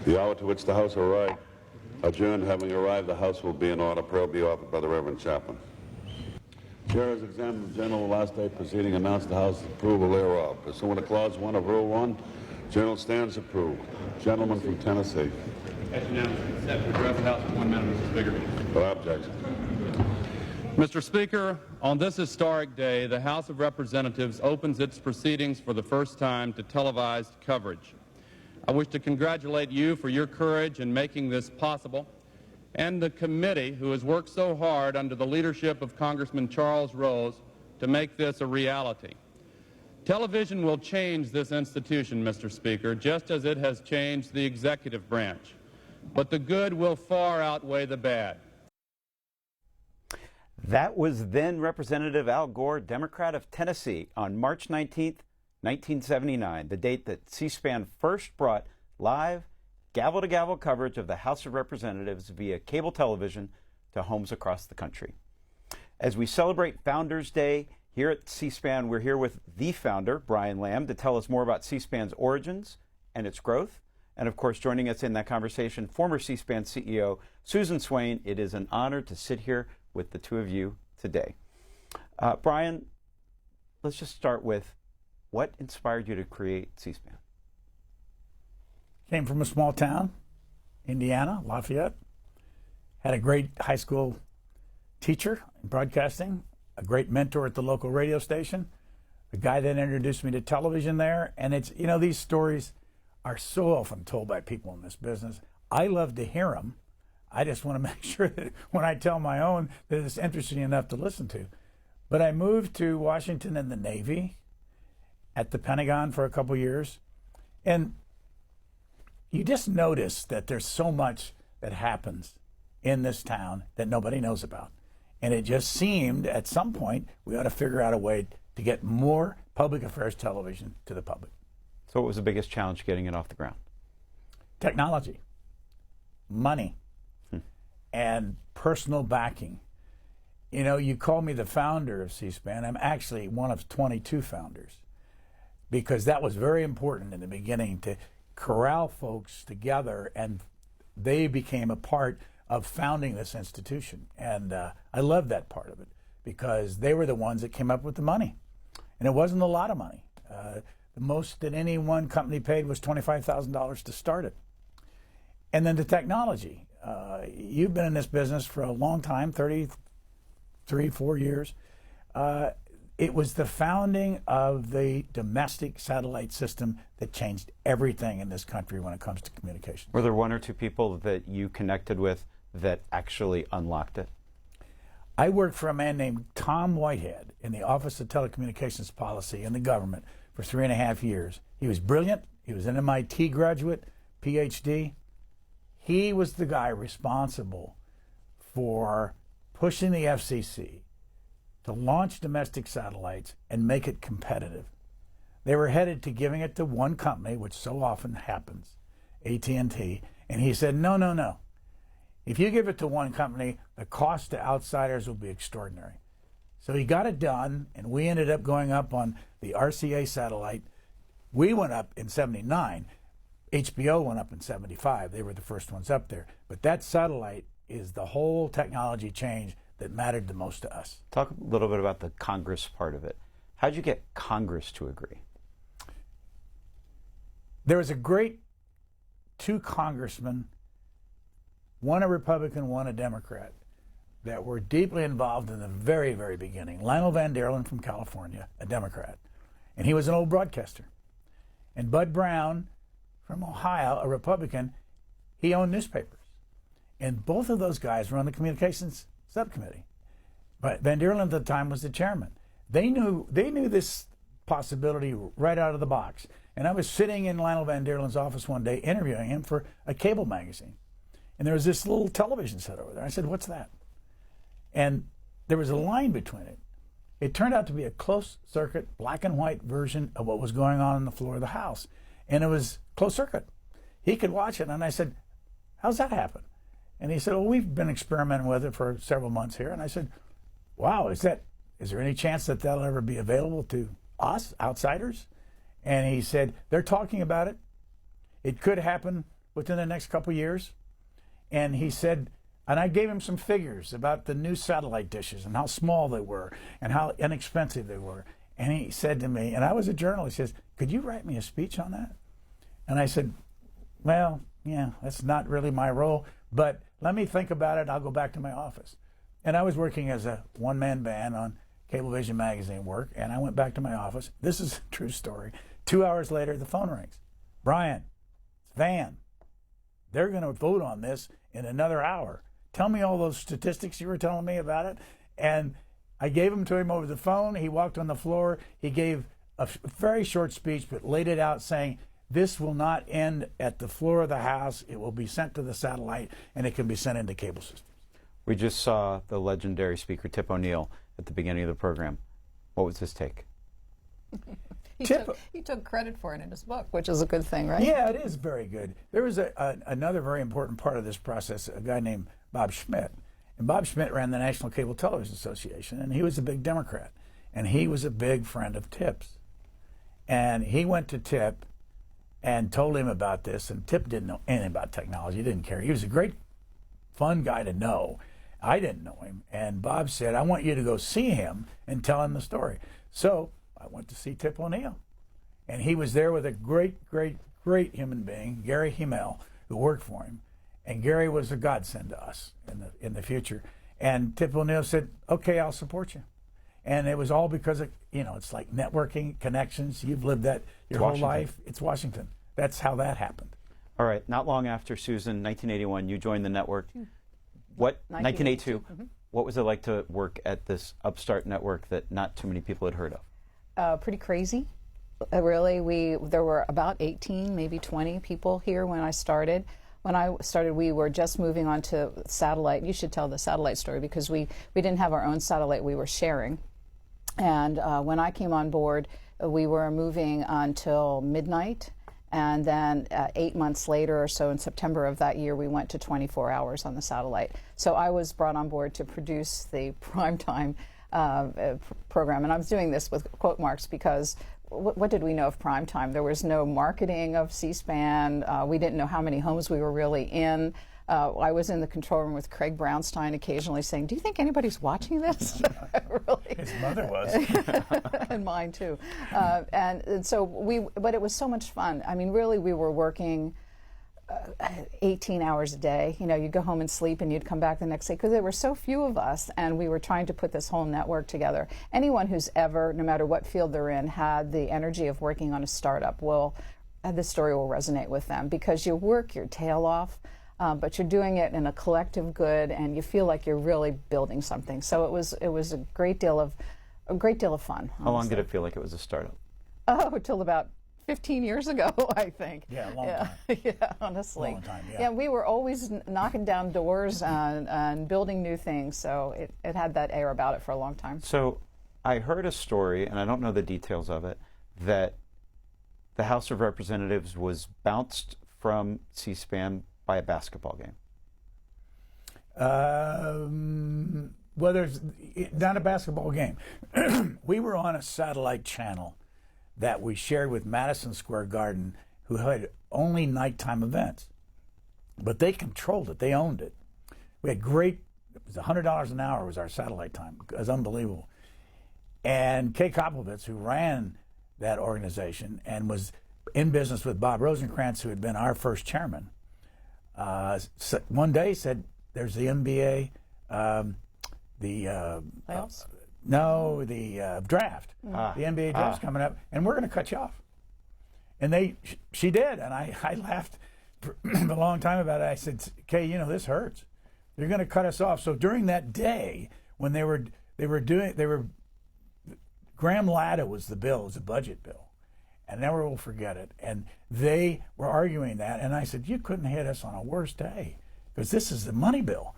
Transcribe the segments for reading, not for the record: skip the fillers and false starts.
The hour to which the House arrived, adjourned. Having arrived, the House will be in order. Prayer will be offered by the Reverend Chaplain. Chair has examined the Journal of the last day proceeding, announced the House's approval thereof. Pursuant to Clause 1 of Rule 1, Journal stands approved. Gentleman from Tennessee. That's unanimous. Set to address the House in 1 minute, Mr. Speaker. Without objection. Mr. Speaker, on this historic day, the House of Representatives opens its proceedings for the first time to televised coverage. I wish to congratulate you for your courage in making this possible, and the committee who has worked so hard under the leadership of Congressman Charles Rose to make this a reality. Television will change this institution, Mr. Speaker, just as it has changed the executive branch. But the good will far outweigh the bad. That was then Representative Al Gore, Democrat of Tennessee, on March 19th, 1979, the date that C-SPAN first brought live gavel-to-gavel coverage of the House of Representatives via cable television to homes across the country. As we celebrate Founders Day here at C-SPAN, we're here with the founder, Brian Lamb, to tell us more about C-SPAN's origins and its growth. And of course, joining us in that conversation, former C-SPAN CEO Susan Swain. It is an honor to sit here with the two of you today. Brian, let's just start with what inspired you to create C-SPAN? Came from a small town, Indiana, Lafayette. Had a great high school teacher in broadcasting, a great mentor at the local radio station, the guy that introduced me to television there. And it's, you know, these stories are so often told by people in this business. I love to hear them. I just want to make sure that when I tell my own that it's interesting enough to listen to. But I moved to Washington in the Navy, at the Pentagon for a couple years. And you just notice that there's so much that happens in this town that nobody knows about. And it just seemed at some point we ought to figure out a way to get more public affairs television to the public. So what was the biggest challenge getting it off the ground? Technology, money, and personal backing. You know, you call me the founder of C-SPAN. I'm actually one of 22 founders, because that was very important in the beginning to corral folks together, and they became a part of founding this institution. And I love that part of it, because they were the ones that came up with the money. And it wasn't a lot of money. The most that any one company paid was $25,000 to start it. And then the technology. You've been in this business for a long time, 33, 4 years. It was the founding of the domestic satellite system that changed everything in this country when it comes to communication. Were there one or two people that you connected with that actually unlocked it? I worked for a man named Tom Whitehead in the Office of Telecommunications Policy in the government for 3.5 years. He was brilliant. He was an MIT graduate, PhD. He was the guy responsible for pushing the FCC to launch domestic satellites and make it competitive. They were headed to giving it to one company, which so often happens, AT&T, and he said, no, no, no. If you give it to one company, the cost to outsiders will be extraordinary. So he got it done, and we ended up going up on the RCA satellite. We went up in '79. HBO went up in '75. They were the first ones up there. But that satellite is the whole technology change that mattered the most to us. Talk a little bit about the Congress part of it. How'd you get Congress to agree? There was a great two congressmen, one a Republican, one a Democrat, that were deeply involved in the very, very beginning. Lionel Van Deerlin from California, a Democrat, and he was an old broadcaster. And Bud Brown from Ohio, a Republican, he owned newspapers. And both of those guys were on the communications subcommittee. But Van Deerlin at the time was the chairman. They knew this possibility right out of the box. And I was sitting in Lionel Van Deerlin's office one day interviewing him for a cable magazine. And there was this little television set over there. I said, "What's that?" And there was a line between it. It turned out to be a closed circuit, black and white version of what was going on the floor of the House. And it was closed circuit. He could watch it. And I said, "How's that happen?" And he said, "Well, we've been experimenting with it for several months here." And I said, "Wow, is there any chance that that'll ever be available to us, outsiders?" And he said, "They're talking about it. It could happen within the next couple years. And he said, and I gave him some figures about the new satellite dishes and how small they were and how inexpensive they were. And he said to me, and I was a journalist, he says, could you write me a speech on that? And I said, well, yeah, that's not really my role, but let me think about it. I'll go back to my office. And I was working as a one-man band on Cablevision magazine work, and I went back to my office. This is a true story. 2 hours later, the phone rings. Brian, it's Van. They're going to vote on this in another hour. Tell me all those statistics you were telling me about it. And I gave them to him over the phone. He walked on the floor. He gave a very short speech, but laid it out saying, this will not end at the floor of the House. It will be sent to the satellite, and it can be sent into cable systems. We just saw the legendary speaker, Tip O'Neill, at the beginning of the program. What was his take? He took credit for it in his book, which is a good thing, right? Yeah, it is very good. There was another very important part of this process, a guy named Bob Schmidt. And Bob Schmidt ran the National Cable Television Association, and he was a big Democrat. And he was a big friend of Tip's. And he went to Tip and told him about this, and Tip didn't know anything about technology. He didn't care. He was a great, fun guy to know. I didn't know him. And Bob said, I want you to go see him and tell him the story. So I went to see Tip O'Neill. And he was there with a great human being, Gary Himmel, who worked for him. And Gary was a godsend to us in the future. And Tip O'Neill said, okay, I'll support you. And it was all because of, it's like networking, connections. You've lived that your whole life. It's Washington. That's how that happened. All right. Not long after, Susan, 1981, you joined the network. What? 1982. Mm-hmm. What was it like to work at this upstart network that not too many people had heard of? Pretty crazy. Really, there were about 18, maybe 20 people here when I started. When I started, we were just moving on to satellite. You should tell the satellite story because we didn't have our own satellite. We were sharing. And when I came on board, we were moving until midnight. And then 8 months later or so, in September of that year, we went to 24 hours on the satellite. So I was brought on board to produce the primetime program. And I was doing this with quote marks because what did we know of primetime? There was no marketing of C-SPAN. We didn't know how many homes we were really in. I was in the control room with Craig Brownstein occasionally saying, do you think anybody's watching this? Really? His mother was. And mine too. And so but it was so much fun. I mean, really, we were working 18 hours a day. You'd go home and sleep and you'd come back the next day because there were so few of us and we were trying to put this whole network together. Anyone who's ever, no matter what field they're in, had the energy of working on a startup this story will resonate with them because you work your tail off. But you're doing it in a collective good, and you feel like you're really building something. So it was a great deal of fun. Honestly. How long did it feel like it was a startup? Oh, till about 15 years ago, I think. Yeah, a long time. Yeah, honestly. Long time, yeah. Yeah, we were always knocking down doors and building new things. So it had that air about it for a long time. So I heard a story, and I don't know the details of it, that the House of Representatives was bounced from C-SPAN by a basketball game. Well, there's not a basketball game. We were on a satellite channel that we shared with Madison Square Garden, who had only nighttime events. But they controlled it. They owned it. We had it was $100 an hour was our satellite time. It was unbelievable. And Kay Koplowitz, who ran that organization and was in business with Bob Rosencrantz, who had been our first chairman, one day said, there's the NBA, Playoffs? No, the draft. The NBA draft's coming up, and we're going to cut you off. And she did, and I laughed for a long time about it. I said, Kay, this hurts. They're going to cut us off. So during that day, when Graham Latta was the bill, it was a budget bill. And never will forget it. And they were arguing that, and I said, you couldn't hit us on a worse day, because this is the money bill.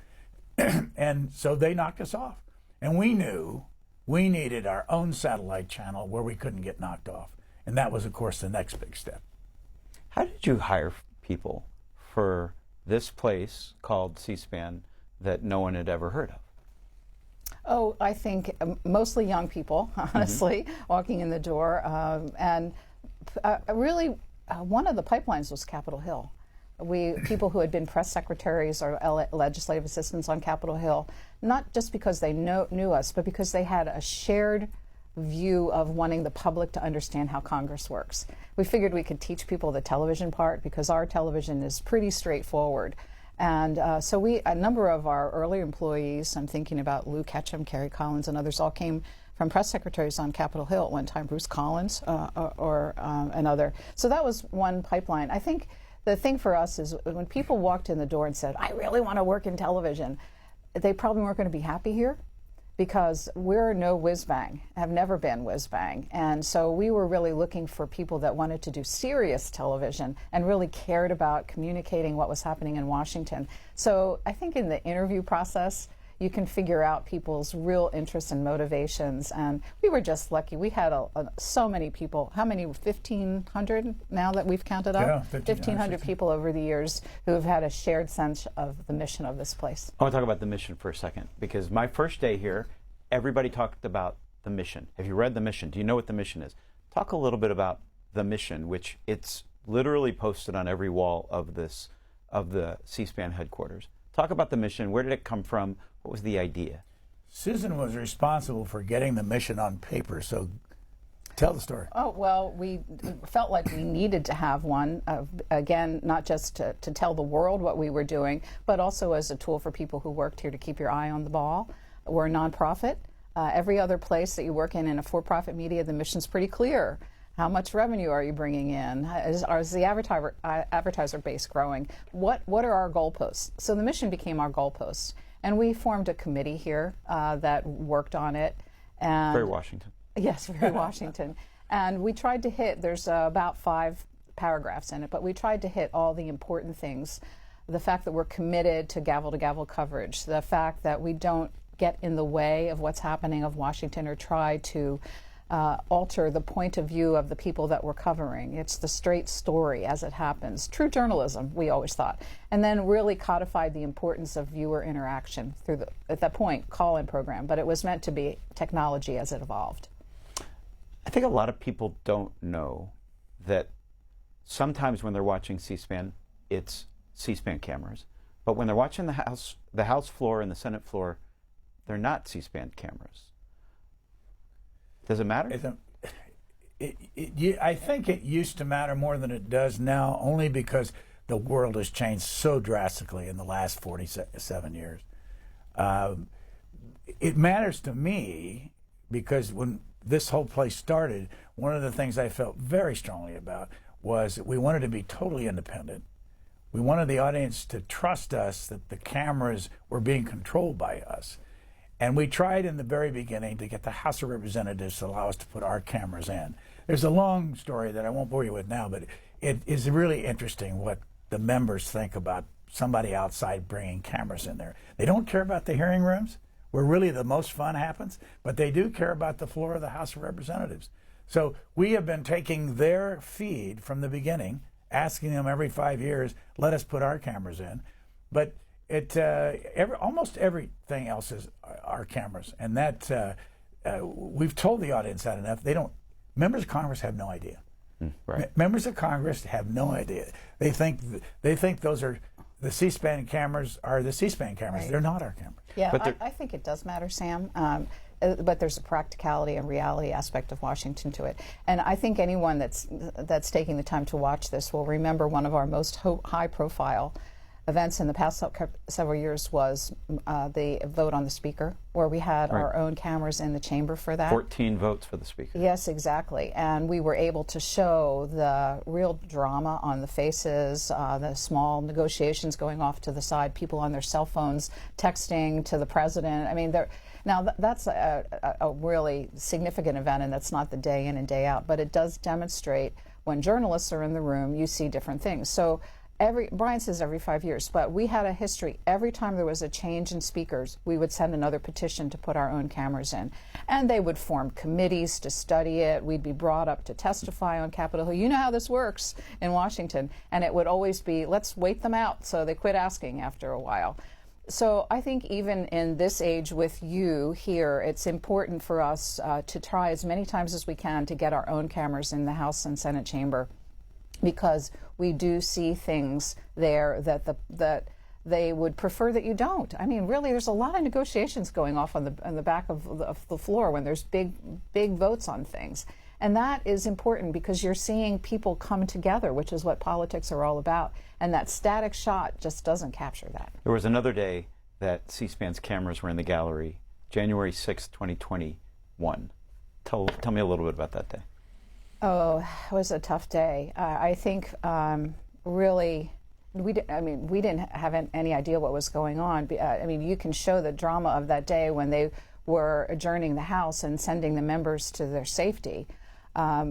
And so they knocked us off. And we knew we needed our own satellite channel where we couldn't get knocked off. And that was, of course, the next big step. How did you hire people for this place called C-SPAN that no one had ever heard of? Oh, I think mostly young people, honestly, walking in the door. And really, one of the pipelines was Capitol Hill. People who had been press secretaries or legislative assistants on Capitol Hill, not just because they knew us, but because they had a shared view of wanting the public to understand how Congress works. We figured we could teach people the television part because our television is pretty straightforward. And so a number of our early employees, I'm thinking about Lou Ketchum, Kerry Collins, and others, all came from press secretaries on Capitol Hill at one time, Bruce Collins or another. So that was one pipeline. I think the thing for us is when people walked in the door and said, I really want to work in television, they probably weren't going to be happy here, because we're no whiz-bang, have never been whiz-bang. And so we were really looking for people that wanted to do serious television and really cared about communicating what was happening in Washington. So I think in the interview process, you can figure out people's real interests and motivations. And we were just lucky. We had so many people. How many? 1,500 now that we've counted up? Yeah, 1,500 people over the years who have had a shared sense of the mission of this place. I want to talk about the mission for a second, because my first day here, everybody talked about the mission. Have you read the mission? Do you know what the mission is? Talk a little bit about the mission, which it's literally posted on every wall of the C-SPAN headquarters. Talk about the mission. Where did it come from? What was the idea? Susan was responsible for getting the mission on paper, so tell the story. Oh, well, we felt like we needed to have one, again, not just to tell the world what we were doing, but also as a tool for people who worked here to keep your eye on the ball. We're a nonprofit. Every other place that you work in a for-profit media, the mission's pretty clear. How much revenue are you bringing in? Is the advertiser base growing? What are our goalposts? So the mission became our goalposts. And we formed a committee here that worked on it. And Very Washington. Yes, very Washington. And we tried to hit, there's about 5 paragraphs in it, but we tried to hit all the important things. The fact that we're committed to gavel-to-gavel coverage, the fact that we don't get in the way of what's happening of Washington or try to alter the point of view of the people that we're covering. It's the straight story as it happens. True journalism, we always thought. And then really codified the importance of viewer interaction through at that point, call-in program. But it was meant to be technology as it evolved. I think a lot of people don't know that sometimes when they're watching C-SPAN, it's C-SPAN cameras. But when they're watching the House floor and the Senate floor, they're not C-SPAN cameras. Does it matter? I think it used to matter more than it does now, only because the world has changed so drastically in the last 47 years. It matters to me because when this whole place started, one of the things I felt very strongly about was that we wanted to be totally independent. We wanted the audience to trust us that the cameras were being controlled by us. And we tried in the very beginning to get the House of Representatives to allow us to put our cameras in. There's a long story that I won't bore you with now, but it is really interesting what the members think about somebody outside bringing cameras in there. They don't care about the hearing rooms, where really the most fun happens, but they do care about the floor of the House of Representatives. So we have been taking their feed from the beginning, asking them every 5 years, let us put our cameras in. But almost everything else is our cameras, and that we've told the audience that enough. Members of Congress have no idea. Right. Members of Congress have no idea. They think those are the C-SPAN cameras are the C-SPAN cameras. Right. They're not our cameras. Yeah, but I think it does matter, Sam. But there's a practicality and reality aspect of Washington to it. And I think anyone that's taking the time to watch this will remember one of our most high-profile events in the past several years was the vote on the Speaker, where we had our own cameras in the chamber for that. 14 votes for the Speaker. Yes, exactly. And we were able to show the real drama on the faces, the small negotiations going off to the side, people on their cell phones texting to the President. I mean, now that's a really significant event, and that's not the day in and day out, but it does demonstrate when journalists are in the room, you see different things. So Brian says every 5 years, but we had a history. Every time there was a change in speakers, we would send another petition to put our own cameras in. And they would form committees to study it. We'd be brought up to testify on Capitol Hill. You know how this works in Washington. And it would always be, let's wait them out. So they quit asking after a while. So I think even in this age with you here, it's important for us to try as many times as we can to get our own cameras in the House and Senate chamber. because we do see things there that they would prefer that you don't. I mean, really, there's a lot of negotiations going off on the back of the floor when there's big votes on things. And that is important because you're seeing people come together, which is what politics are all about. And that static shot just doesn't capture that. There was another day that C-SPAN's cameras were in the gallery, January 6, 2021. Tell me a little bit about that day. Oh, it was a tough day. I think really, we didn't have any idea what was going on. I mean, you can show the drama of that day when they were adjourning the House and sending the members to their safety.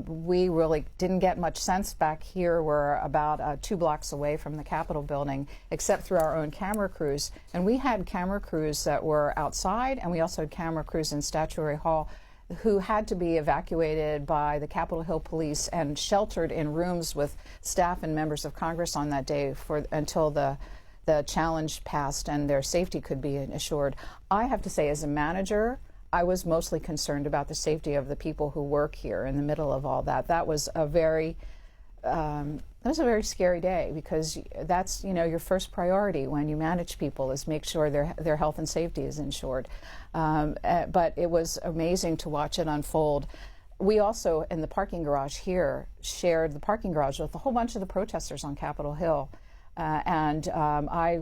We really didn't get much sense back here. We're about 2 blocks away from the Capitol building, except through our own camera crews. And we had camera crews that were outside, and we also had camera crews in Statuary Hall who had to be evacuated by the Capitol Hill police and sheltered in rooms with staff and members of Congress on that day until the challenge passed and their safety could be assured. I have to say, as a manager, I was mostly concerned about the safety of the people who work here in the middle of all that. That was a very scary day, because that's, you know, your first priority when you manage people is make sure their health and safety is ensured. But it was amazing to watch it unfold. We also, in the parking garage here, shared the parking garage with a whole bunch of the protesters on Capitol Hill. I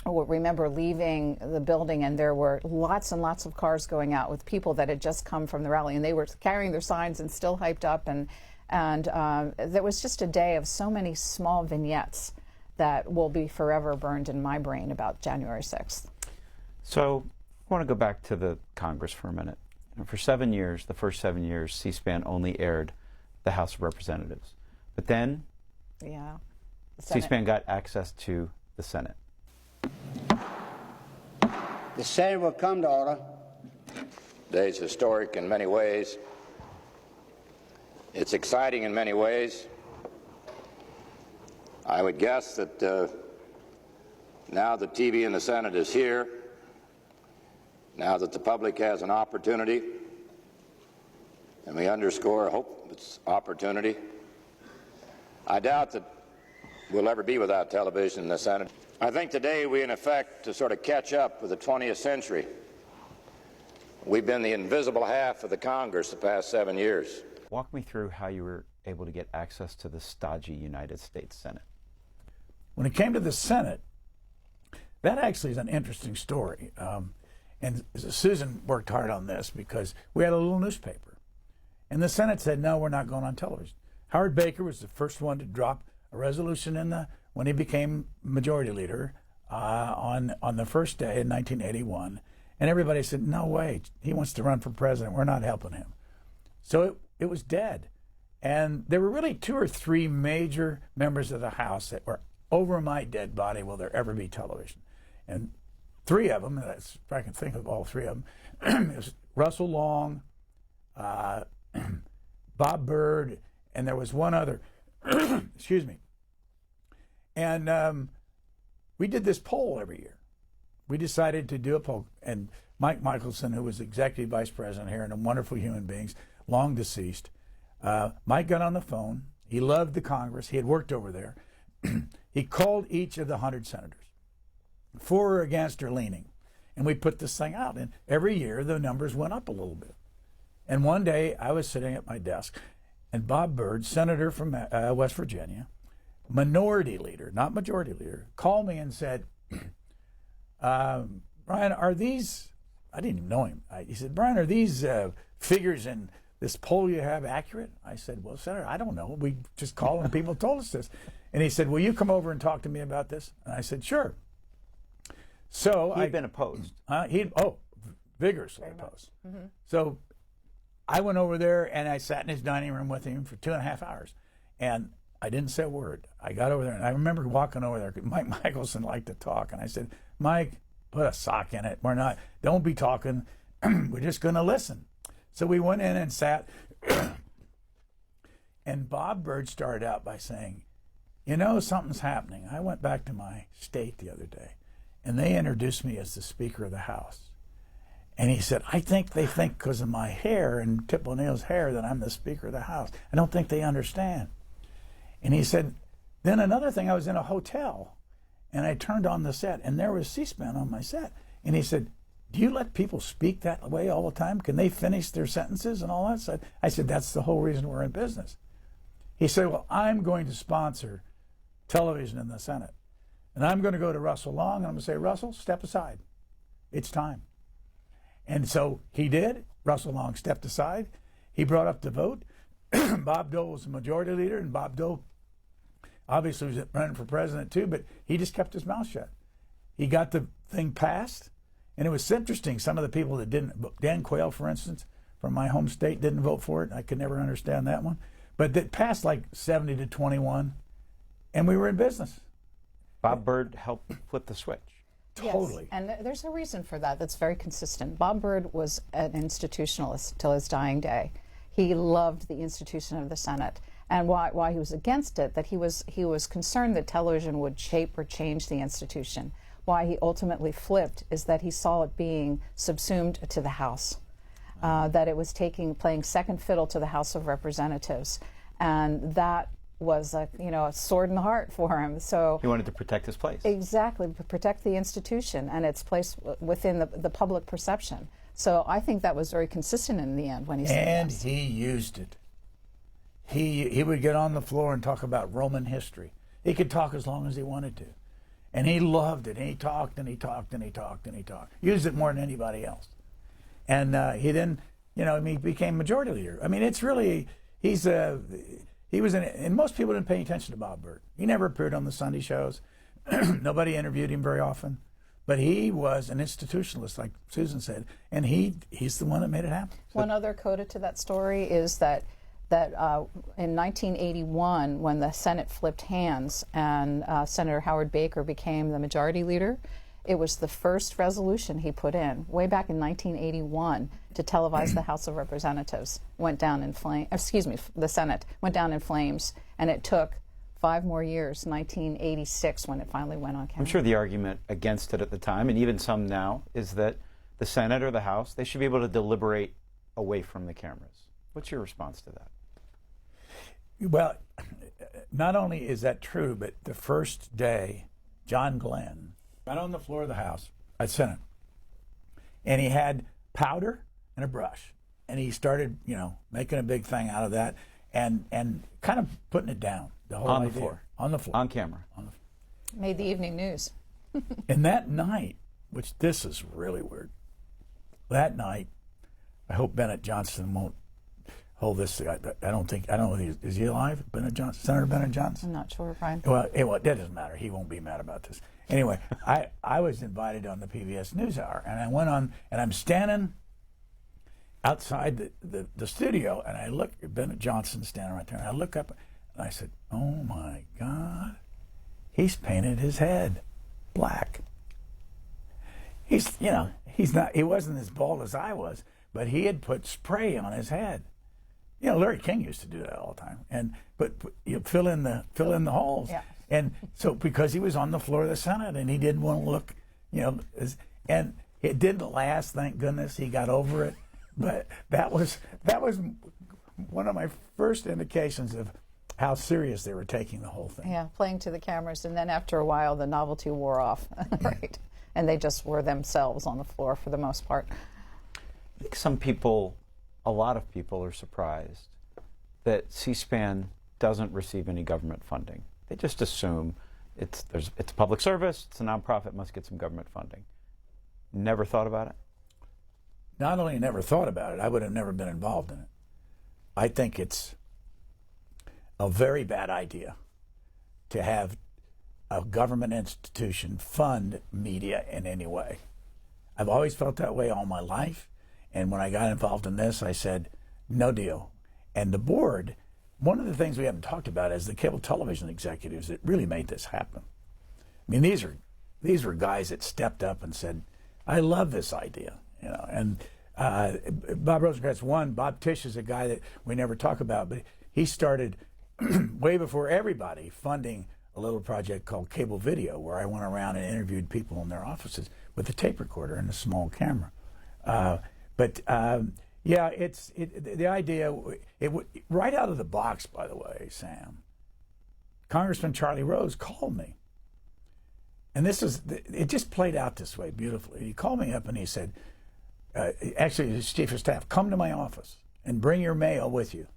remember leaving the building, and there were lots and lots of cars going out with people that had just come from the rally, and they were carrying their signs and still hyped up. And there was just a day of so many small vignettes that will be forever burned in my brain about January 6th. So I want to go back to the Congress for a minute. For 7 years, the first 7 years, C-SPAN only aired the House of Representatives. But then C-SPAN got access to the Senate. The Senate will come to order. Today's historic in many ways. It's exciting in many ways. I would guess that now the TV in the Senate is here, now that the public has an opportunity, and we underscore, hope it's opportunity. I doubt that we'll ever be without television in the Senate. I think today we, in effect, to sort of catch up with the 20th century. We've been the invisible half of the Congress the past 7 years. Walk me through how you were able to get access to the stodgy United States Senate. When it came to the Senate, that actually is an interesting story. And Susan worked hard on this because we had a little newspaper. And the Senate said, no, we're not going on television. Howard Baker was the first one to drop a resolution when he became majority leader on the first day in 1981. And everybody said, no way, he wants to run for president. We're not helping him. So it was dead. And there were really 2 or 3 major members of the House that were over my dead body, will there ever be television? And 3 of them, if I can think of all 3 of them, it was Russell Long, Bob Byrd, and there was one other, excuse me. And we did this poll every year. We decided to do a poll, and Mike Michelson, who was executive vice president here and a wonderful human being, long deceased, Mike got on the phone. He loved the Congress. He had worked over there. He called each of the 100 senators, for or against or leaning, and we put this thing out. And every year the numbers went up a little bit. And one day I was sitting at my desk, and Bob Byrd, senator from West Virginia, minority leader, not majority leader, called me and said, Brian, are these, I didn't even know him. He said, Brian, are these figures in this poll you have accurate? I said, well, Senator, I don't know. We just called and people told us this. And he said, will you come over and talk to me about this? And I said, sure. So He'd been opposed. Vigorously opposed. Mm-hmm. So I went over there and I sat in his dining room with him for 2.5 hours. And I didn't say a word. I got over there, and I remember walking over there. Mike Michelson liked to talk, and I said, Mike, put a sock in it. Don't be talking. We're just going to listen. So we went in and sat, and Bob Byrd started out by saying, you know, something's happening. I went back to my state the other day, and they introduced me as the Speaker of the House. And he said, I think they think because of my hair and Tip O'Neill's hair that I'm the Speaker of the House. I don't think they understand. And he said, then another thing, I was in a hotel, and I turned on the set, and there was C-SPAN on my set. And he said, do you let people speak that way all the time? Can they finish their sentences and all that stuff? I said, that's the whole reason we're in business. He said, well, I'm going to sponsor television in the Senate. And I'm going to go to Russell Long, and I'm going to say, Russell, step aside. It's time. And so he did. Russell Long stepped aside. He brought up the vote. Bob Dole was the majority leader, and Bob Dole obviously was running for president too, but he just kept his mouth shut. He got the thing passed, and it was interesting. Some of the people that didn't, Dan Quayle, for instance, from my home state, didn't vote for it. I could never understand that one. But it passed like 70-21, and we were in business. Bob Byrd helped flip the switch. Totally. Yes, and there's a reason for that that's very consistent. Bob Byrd was an institutionalist till his dying day. He loved the institution of the Senate. And why he was against it, that he was concerned that television would shape or change the institution. Why he ultimately flipped is that he saw it being subsumed to the House, that it was playing second fiddle to the House of Representatives, and that was a sword in the heart for him. So he wanted to protect his place. Exactly, protect the institution and its place within the public perception. So I think that was very consistent in the end when he said and yes. he used it. He would get on the floor and talk about Roman history. He could talk as long as he wanted to. And he loved it. And he talked and he talked and he talked and he talked. Used it more than anybody else. And he then, he became majority leader. I mean, it's really, he was and most people didn't pay attention to Bob Byrd. He never appeared on the Sunday shows. Nobody interviewed him very often. But he was an institutionalist, like Susan said, and he's the one that made it happen. One other coda to that story is that in 1981, when the Senate flipped hands and Senator Howard Baker became the majority leader, it was the first resolution he put in, way back in 1981, to televise the House of Representatives. Went down in the Senate went down in flames, and it took 5 more years, 1986, when it finally went on camera. I'm sure the argument against it at the time, and even some now, is that the Senate or the House, they should be able to deliberate away from the cameras. What's your response to that? Well, not only is that true, but the first day, John Glenn got on the floor of the House at Senate, and he had powder and a brush, and he started, making a big thing out of that, and kind of putting it down. The whole on the idea. floor. On the floor. On camera. Made the evening news. And that night, which this is really weird, that night, I hope Bennett Johnson won't hold this. I don't know, is he alive? Bennett Johnson, Senator Bennett Johnson? I'm not sure, Brian. Well, that doesn't matter. He won't be mad about this. Anyway, I was invited on the PBS NewsHour, and I went on, and I'm standing outside the studio, and I look at Bennett Johnson standing right there, and I look up, and I said, oh my God, he's painted his head black. He wasn't as bald as I was, but he had put spray on his head. Larry King used to do that all the time, but you fill in the holes. Yeah. And so because he was on the floor of the Senate and he didn't want to look, and it didn't last. Thank goodness he got over it. But that was one of my first indications of how serious they were taking the whole thing. Yeah, playing to the cameras, and then after a while, the novelty wore off, right? And they just were themselves on the floor for the most part. I think a lot of people are surprised that C-SPAN doesn't receive any government funding. They just assume it's public service, it's a nonprofit, must get some government funding. Never thought about it? Not only never thought about it, I would have never been involved in it. I think it's a very bad idea to have a government institution fund media in any way. I've always felt that way all my life, and when I got involved in this, I said, no deal. And the board, one of the things we haven't talked about is the cable television executives that really made this happen. I mean, these were guys that stepped up and said, I love this idea. And Bob Rosencrantz one. Bob Tisch is a guy that we never talk about, but he started way before everybody funding a little project called Cable Video, where I went around and interviewed people in their offices with a tape recorder and a small camera. The idea, right out of the box, by the way, Sam, Congressman Charlie Rose called me. And it just played out this way beautifully. He called me up and he said, actually his chief of staff, come to my office and bring your mail with you.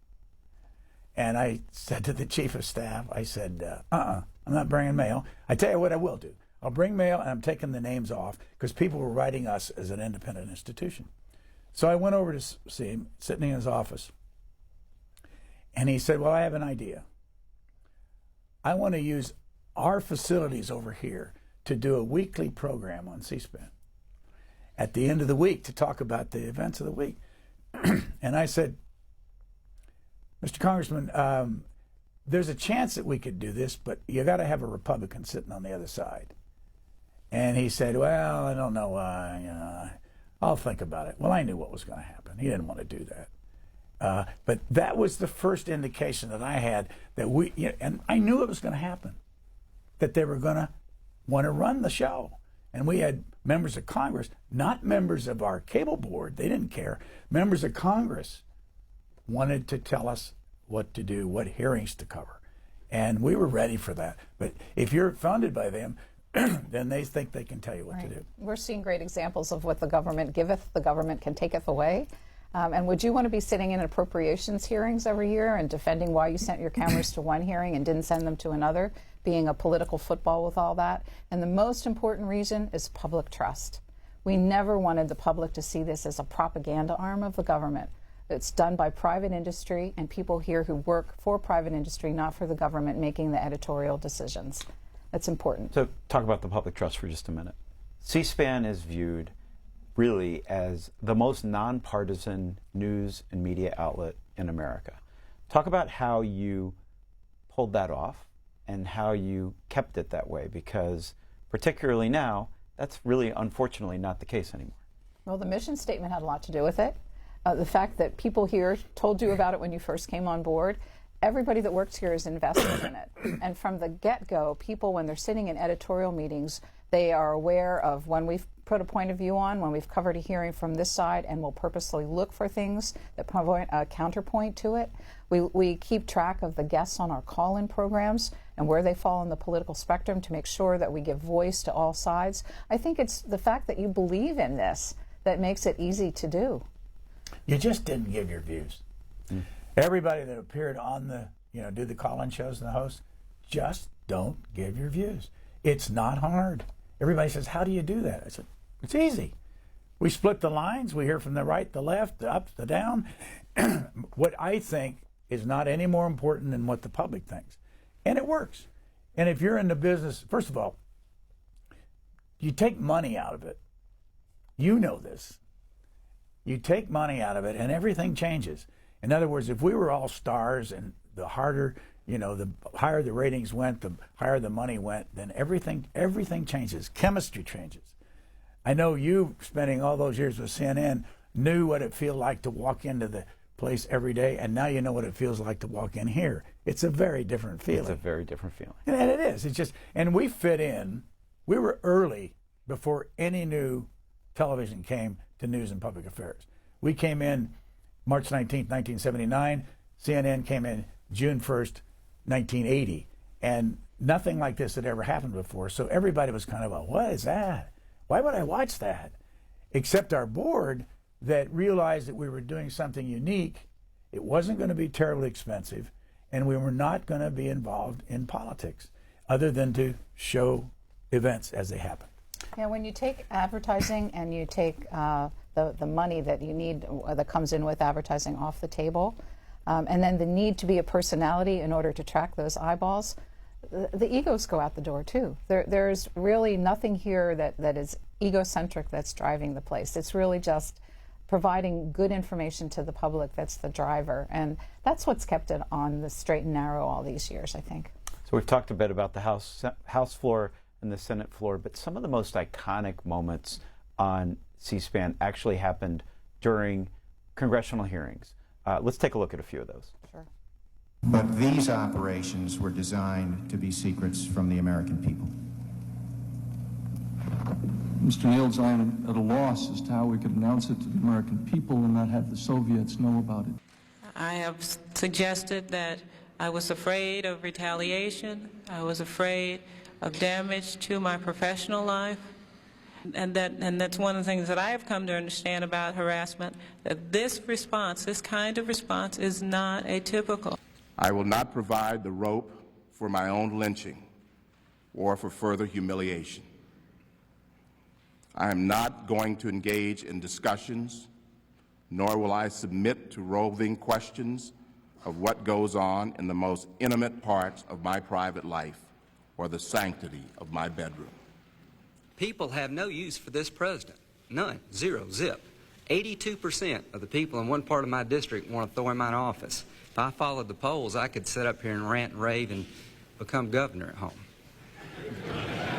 And I said to the chief of staff, I said, I'm not bringing mail. I tell you what I will do. I'll bring mail and I'm taking the names off because people were writing us as an independent institution. So I went over to see him, sitting in his office. And he said, well, I have an idea. I want to use our facilities over here to do a weekly program on C-SPAN at the end of the week to talk about the events of the week. And I said, Mr. Congressman, there's a chance that we could do this, but you got to have a Republican sitting on the other side. And he said, well, I don't know, I'll think about it. Well, I knew what was going to happen. He didn't want to do that. But that was the first indication that I had that and I knew it was going to happen, that they were going to want to run the show. And we had members of Congress, not members of our cable board, they didn't care. Members of Congress wanted to tell us what to do, what hearings to cover. And we were ready for that. But if you're funded by them, then they think they can tell you what to do. We're seeing great examples of what the government giveth, the government can taketh away. And would you want to be sitting in appropriations hearings every year and defending why you sent your cameras to one hearing and didn't send them to another, being a political football with all that? And the most important reason is public trust. We never wanted the public to see this as a propaganda arm of the government. It's done by private industry and people here who work for private industry, not for the government making the editorial decisions. That's important. So talk about the public trust for just a minute. C-SPAN is viewed really as the most nonpartisan news and media outlet in America. Talk about how you pulled that off and how you kept it that way, because particularly now, that's really unfortunately not the case anymore. Well, the mission statement had a lot to do with it. The fact that people here told you about it when you first came on board. Everybody that works here is invested in it. And from the get-go, people, when they're sitting in editorial meetings, they are aware of when we've put a point of view on, when we've covered a hearing from this side, and we'll purposely look for things that provide a counterpoint to it. We keep track of the guests on our call-in programs and where they fall in the political spectrum to make sure that we give voice to all sides. I think it's the fact that you believe in this that makes it easy to do. You just didn't give your views. Everybody that appeared on the, do the call-in shows and the hosts, just don't give your views. It's not hard. Everybody says, how do you do that? I said, it's easy. We split the lines. We hear from the right, the left, the up, the down. What I think is not any more important than what the public thinks. And it works. And if you're in the business, first of all, you take money out of it. You know this. You take money out of it and everything changes. In other words, if we were all stars and the harder, the higher the ratings went, the higher the money went, then everything changes. Chemistry changes. I know you, spending all those years with CNN, knew what it feels like to walk into the place every day, and now you know what it feels like to walk in here. It's a very different feeling. It's a very different feeling. And it is. It's just, and we fit in. We were early before any new television came to news and public affairs. We came in March 19th, 1979. CNN came in June 1st, 1980. And nothing like this had ever happened before. So everybody was kind of, what is that? Why would I watch that? Except our board that realized that we were doing something unique. It wasn't going to be terribly expensive, and we were not going to be involved in politics other than to show events as they happen. Yeah, when you take advertising and you take the money that you need, that comes in with advertising, off the table, and then the need to be a personality in order to track those eyeballs, the egos go out the door too. There's really nothing here that is egocentric that's driving the place. It's really just providing good information to the public that's the driver, and that's what's kept it on the straight and narrow all these years, I think. So we've talked a bit about the House floor and the Senate floor, but some of the most iconic moments on C-SPAN actually happened during congressional hearings. Let's take a look at a few of those. Sure. But these operations were designed to be secrets from the American people. Mr. Niels, I am at a loss as to how we could announce it to the American people and not have the Soviets know about it. I have suggested that I was afraid of retaliation. I was afraid of damage to my professional life. And that's one of the things that I have come to understand about harassment, that this response, this kind of response, is not atypical. I will not provide the rope for my own lynching or for further humiliation. I am not going to engage in discussions, nor will I submit to roving questions of what goes on in the most intimate parts of my private life or the sanctity of my bedroom. People have no use for this president. None. Zero. Zip. 82% of the people in one part of my district want to throw him out of office. If I followed the polls, I could sit up here and rant and rave and become governor at home.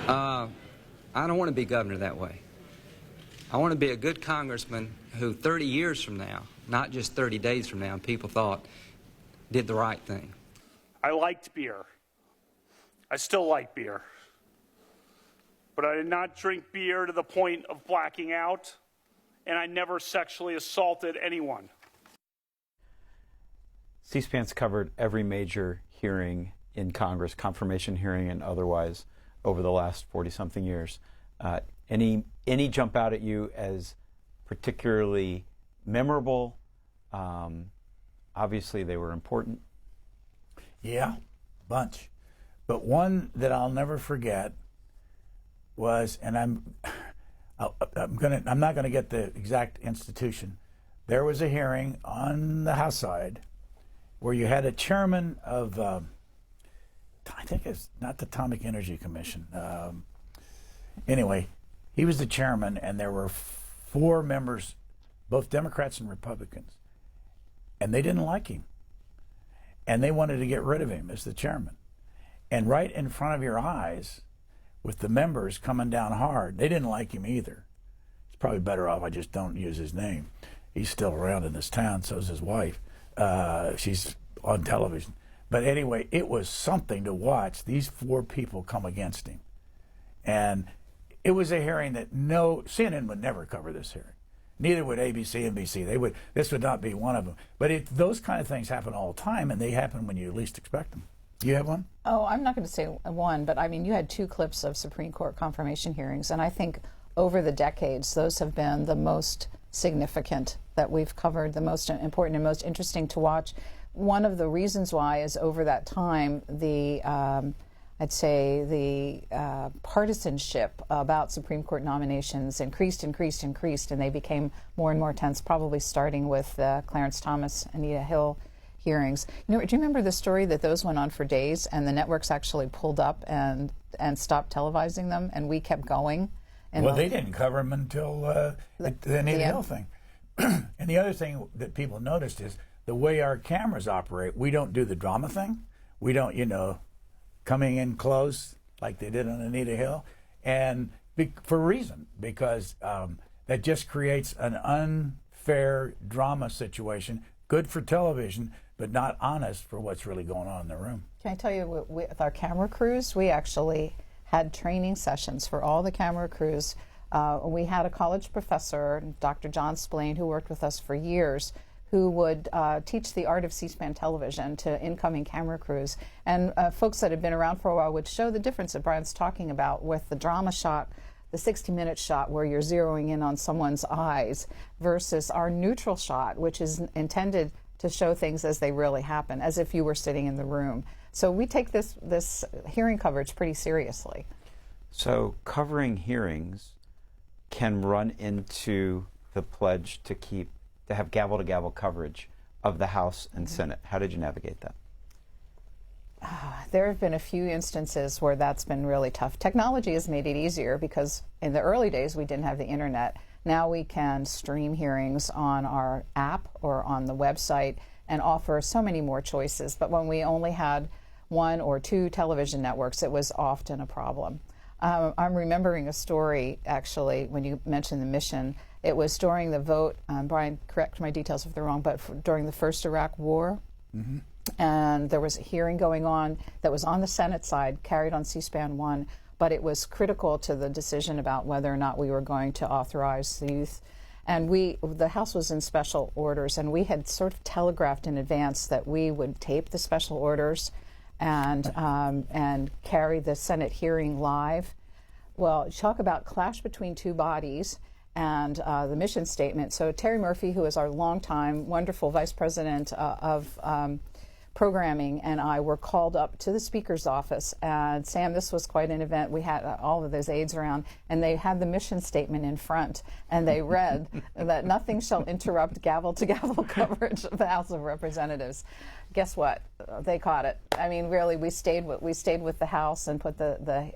I don't want to be governor that way. I want to be a good congressman who 30 years from now, not just 30 days from now, people thought did the right thing. I liked beer. I still like beer. But I did not drink beer to the point of blacking out, and I never sexually assaulted anyone. C-SPAN's covered every major hearing in Congress, confirmation hearing and otherwise, over the last 40-something years. Any jump out at you as particularly memorable? Obviously, they were important. Yeah, bunch. But one that I'll never forget was, and I'm not going to get the exact institution. There was a hearing on the House side where you had a chairman of, I think it's not the Atomic Energy Commission. Anyway, he was the chairman, and there were 4 members, both Democrats and Republicans, and they didn't like him, and they wanted to get rid of him as the chairman. And right in front of your eyes, with the members coming down hard, they didn't like him either. It's probably better off I just don't use his name. He's still around in this town, so is his wife. She's on television. But anyway, it was something to watch these 4 people come against him. And it was a hearing that CNN would never cover this hearing. Neither would ABC, NBC. This would not be one of them. But those kind of things happen all the time, and they happen when you least expect them. Do you have one? Oh, I'm not going to say one, but I mean, you had 2 clips of Supreme Court confirmation hearings, and I think over the decades, those have been the most significant that we've covered, the most important and most interesting to watch. One of the reasons why is over that time, I'd say the partisanship about Supreme Court nominations increased, and they became more and more tense, probably starting with Clarence Thomas, Anita Hill hearings. Do you remember the story that those went on for days, and the networks actually pulled up and stopped televising them, and we kept going? Well, they didn't cover them until the Anita Hill thing. And the other thing that people noticed is the way our cameras operate. We don't do the drama thing. We don't, coming in close like they did on Anita Hill, and for a reason, because that just creates an unfair drama situation, good for television, but not honest for what's really going on in the room. Can I tell you, with our camera crews, we actually had training sessions for all the camera crews. We had a college professor, Dr. John Splain, who worked with us for years, who would teach the art of C-SPAN television to incoming camera crews. And folks that had been around for a while would show the difference that Brian's talking about with the drama shot, the 60-minute shot where you're zeroing in on someone's eyes, versus our neutral shot, which is intended to show things as they really happen, as if you were sitting in the room. So we take this hearing coverage pretty seriously. So covering hearings can run into the pledge to have gavel-to-gavel coverage of the House and Senate. How did you navigate that? There have been a few instances where that's been really tough. Technology has made it easier because in the early days we didn't have the internet. Now we can stream hearings on our app or on the website and offer so many more choices. But when we only had 1 or 2 television networks, it was often a problem. I'm remembering a story, actually, when you mentioned the mission. It was during the vote, Brian, correct my details if they're wrong, but during the first Iraq War. Mm-hmm. And there was a hearing going on that was on the Senate side, carried on C-SPAN 1, but it was critical to the decision about whether or not we were going to authorize the youth And the House was in special orders, and we had sort of telegraphed in advance that we would tape the special orders and carry the Senate hearing live. Well, talk about clash between two bodies and the mission statement. So Terry Murphy, who is our longtime wonderful vice president of programming, and I were called up to the Speaker's office. And Sam, this was quite an event. We had all of those aides around, and they had the mission statement in front, and they read that nothing shall interrupt gavel-to-gavel coverage of the House of Representatives. Guess what? They caught it. I mean, really, we stayed with the House and put the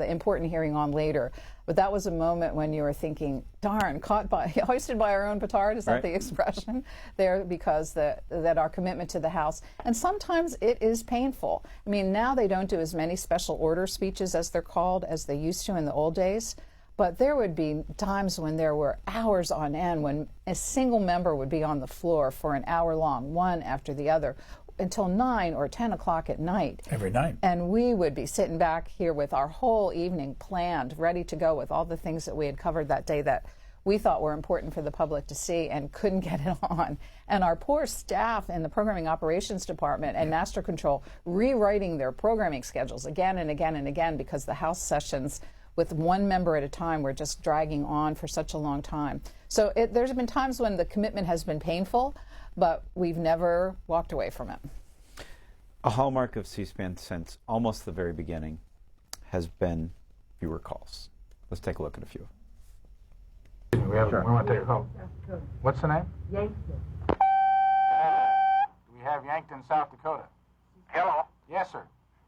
important hearing on later. But that was a moment when you were thinking, darn, hoisted by our own petard, is that the expression there? Because that our commitment to the House, and sometimes it is painful. I mean, now they don't do as many special order speeches, as they're called, as they used to in the old days. But there would be times when there were hours on end when a single member would be on the floor for an hour long, one after the other, until 9 or 10 o'clock at night. Every night. And we would be sitting back here with our whole evening planned, ready to go with all the things that we had covered that day that we thought were important for the public to see and couldn't get it on. And our poor staff in the Programming Operations Department and Master Control rewriting their programming schedules again and again and again because the House sessions with one member at a time were just dragging on for such a long time. So there's been times when the commitment has been painful, but we've never walked away from it. A hallmark of C-SPAN since almost the very beginning has been viewer calls. Let's take a look at a few. We want to take a call. What's the name? Yankton. We have Yankton, South Dakota. Hello. Yes, sir.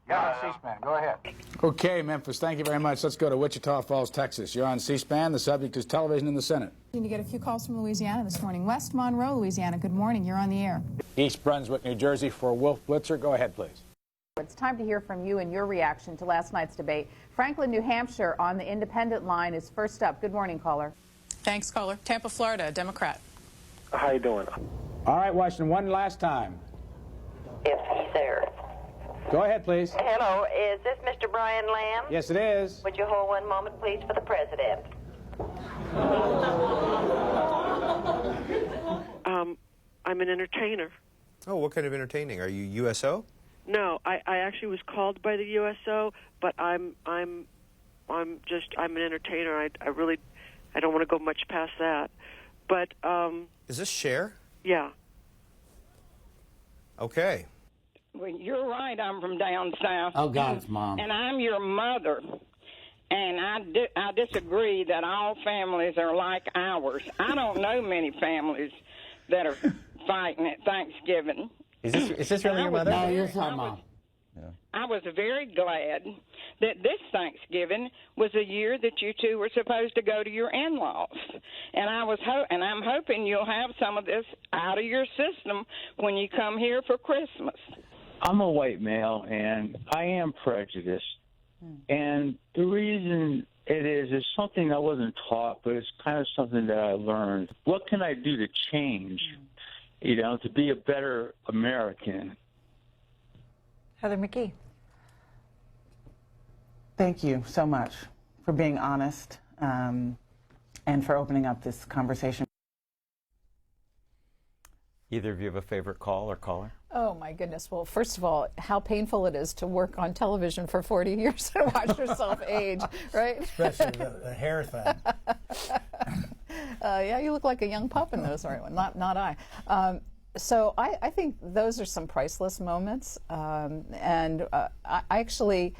You're on C-SPAN. Go ahead. Okay, Memphis, thank you very much. Let's go to Wichita Falls, Texas. You're on C-SPAN. The subject is television in the Senate. To get a few calls from Louisiana this morning. West Monroe, Louisiana. Good morning. You're on the air. East Brunswick, New Jersey for Wolf Blitzer. Go ahead, please. It's time to hear from you and your reaction to last night's debate. Franklin, New Hampshire on the independent line is first up. Good morning, caller. Thanks, caller. Tampa, Florida, Democrat. How you doing? All right, Washington, one last time. If he's there. Go ahead, please. Hello, is this Mr. Brian Lamb? Yes, it is. Would you hold one moment, please, for the president? I'm an entertainer. Oh, what kind of entertaining? Are you USO? No, I actually was called by the USO, but I'm an entertainer. I don't want to go much past that. But is this Cher? Yeah. Okay. Well, you're right. I'm from down south. Oh, God's mom. And I'm your mother. And I disagree that all families are like ours. I don't know many families that are fighting at Thanksgiving. Is this really your mother? No, you're my mom. I was very glad that this Thanksgiving was a year that you two were supposed to go to your in-laws, and I'm hoping you'll have some of this out of your system when you come here for Christmas. I'm a white male, and I am prejudiced, and the reason it is something I wasn't taught, but it's kind of something that I learned. What can I do to change, to be a better American? Heather McKee. Thank you so much for being honest and for opening up this conversation. Either of you have a favorite call or caller? Oh, my goodness. Well, first of all, how painful it is to work on television for 40 years and watch yourself age, right? Especially the hair thing. Yeah, you look like a young pup in those, right? Not I. So I think those are some priceless moments. And I actually,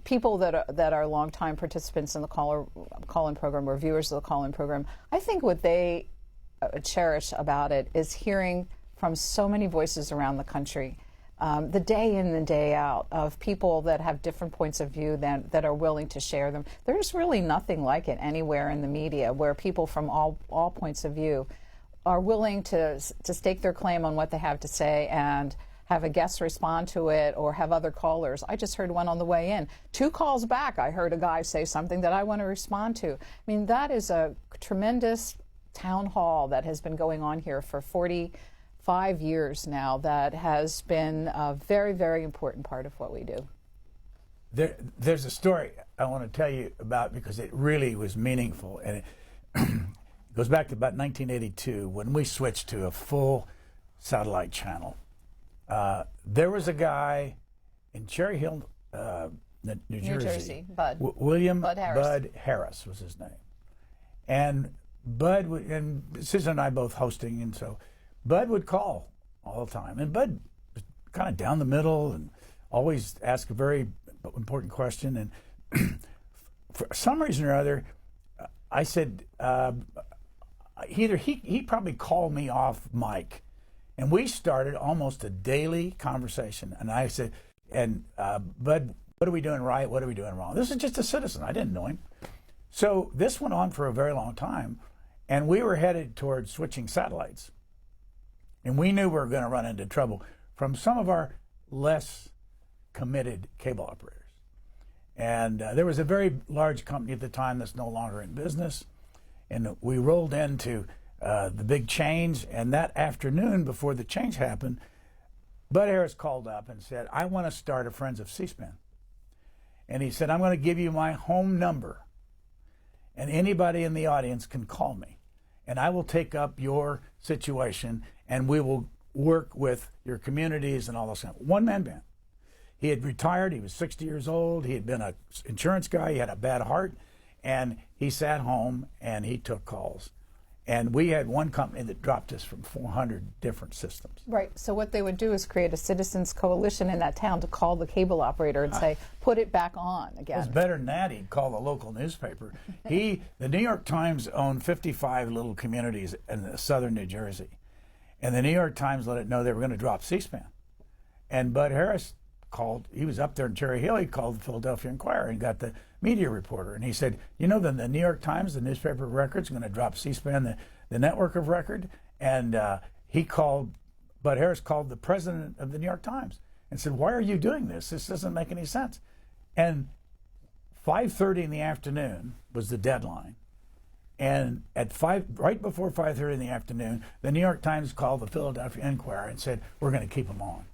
people that are longtime participants in the call-in program or viewers of the call-in program, I think what they cherish about it is hearing from so many voices around the country, the day in and day out, of people that have different points of view that are willing to share them. There's really nothing like it anywhere in the media where people from all points of view are willing to stake their claim on what they have to say and have a guest respond to it or have other callers. I just heard one on the way in. 2 calls back, I heard a guy say something that I want to respond to. I mean, that is a tremendous town hall that has been going on here for 45 years now that has been a very, very important part of what we do. There's a story I want to tell you about because it really was meaningful. And It goes back to about 1982 when we switched to a full satellite channel. There was a guy in Cherry Hill, New Jersey, Bud. William Bud Harris. Bud Harris was his name. And Bud, and Susan and I both hosting, and so Bud would call all the time. And Bud was kind of down the middle and always ask a very important question. And for some reason or other, I said, he probably called me off mic. And we started almost a daily conversation. And I said, Bud, what are we doing right? What are we doing wrong? This is just a citizen. I didn't know him. So this went on for a very long time. And we were headed towards switching satellites. And we knew we were going to run into trouble from some of our less committed cable operators. And there was a very large company at the time that's no longer in business. And we rolled into the big change. And that afternoon, before the change happened, Bud Harris called up and said, I want to start a Friends of C-SPAN. And he said, I'm going to give you my home number. And anybody in the audience can call me. And I will take up your situation, and we will work with your communities and all those things. One-man band. He had retired. He was 60 years old. He had been an insurance guy. He had a bad heart. And he sat home, and he took calls. And we had one company that dropped us from 400 different systems. Right. So what they would do is create a citizens coalition in that town to call the cable operator and say, put it back on again. It was better than that. He'd call the local newspaper. The New York Times owned 55 little communities in southern New Jersey. And the New York Times let it know they were going to drop C-SPAN. And Bud Harris called, he was up there in Cherry Hill, he called the Philadelphia Inquirer and got the media reporter. And he said, you know, the New York Times, the newspaper of record, is going to drop C-SPAN, the network of record. And Bud Harris called the president of the New York Times and said, why are you doing this? This doesn't make any sense. And 5:30 in the afternoon was the deadline. And at right before 5:30 in the afternoon, the New York Times called the Philadelphia Inquirer and said, we're going to keep them on.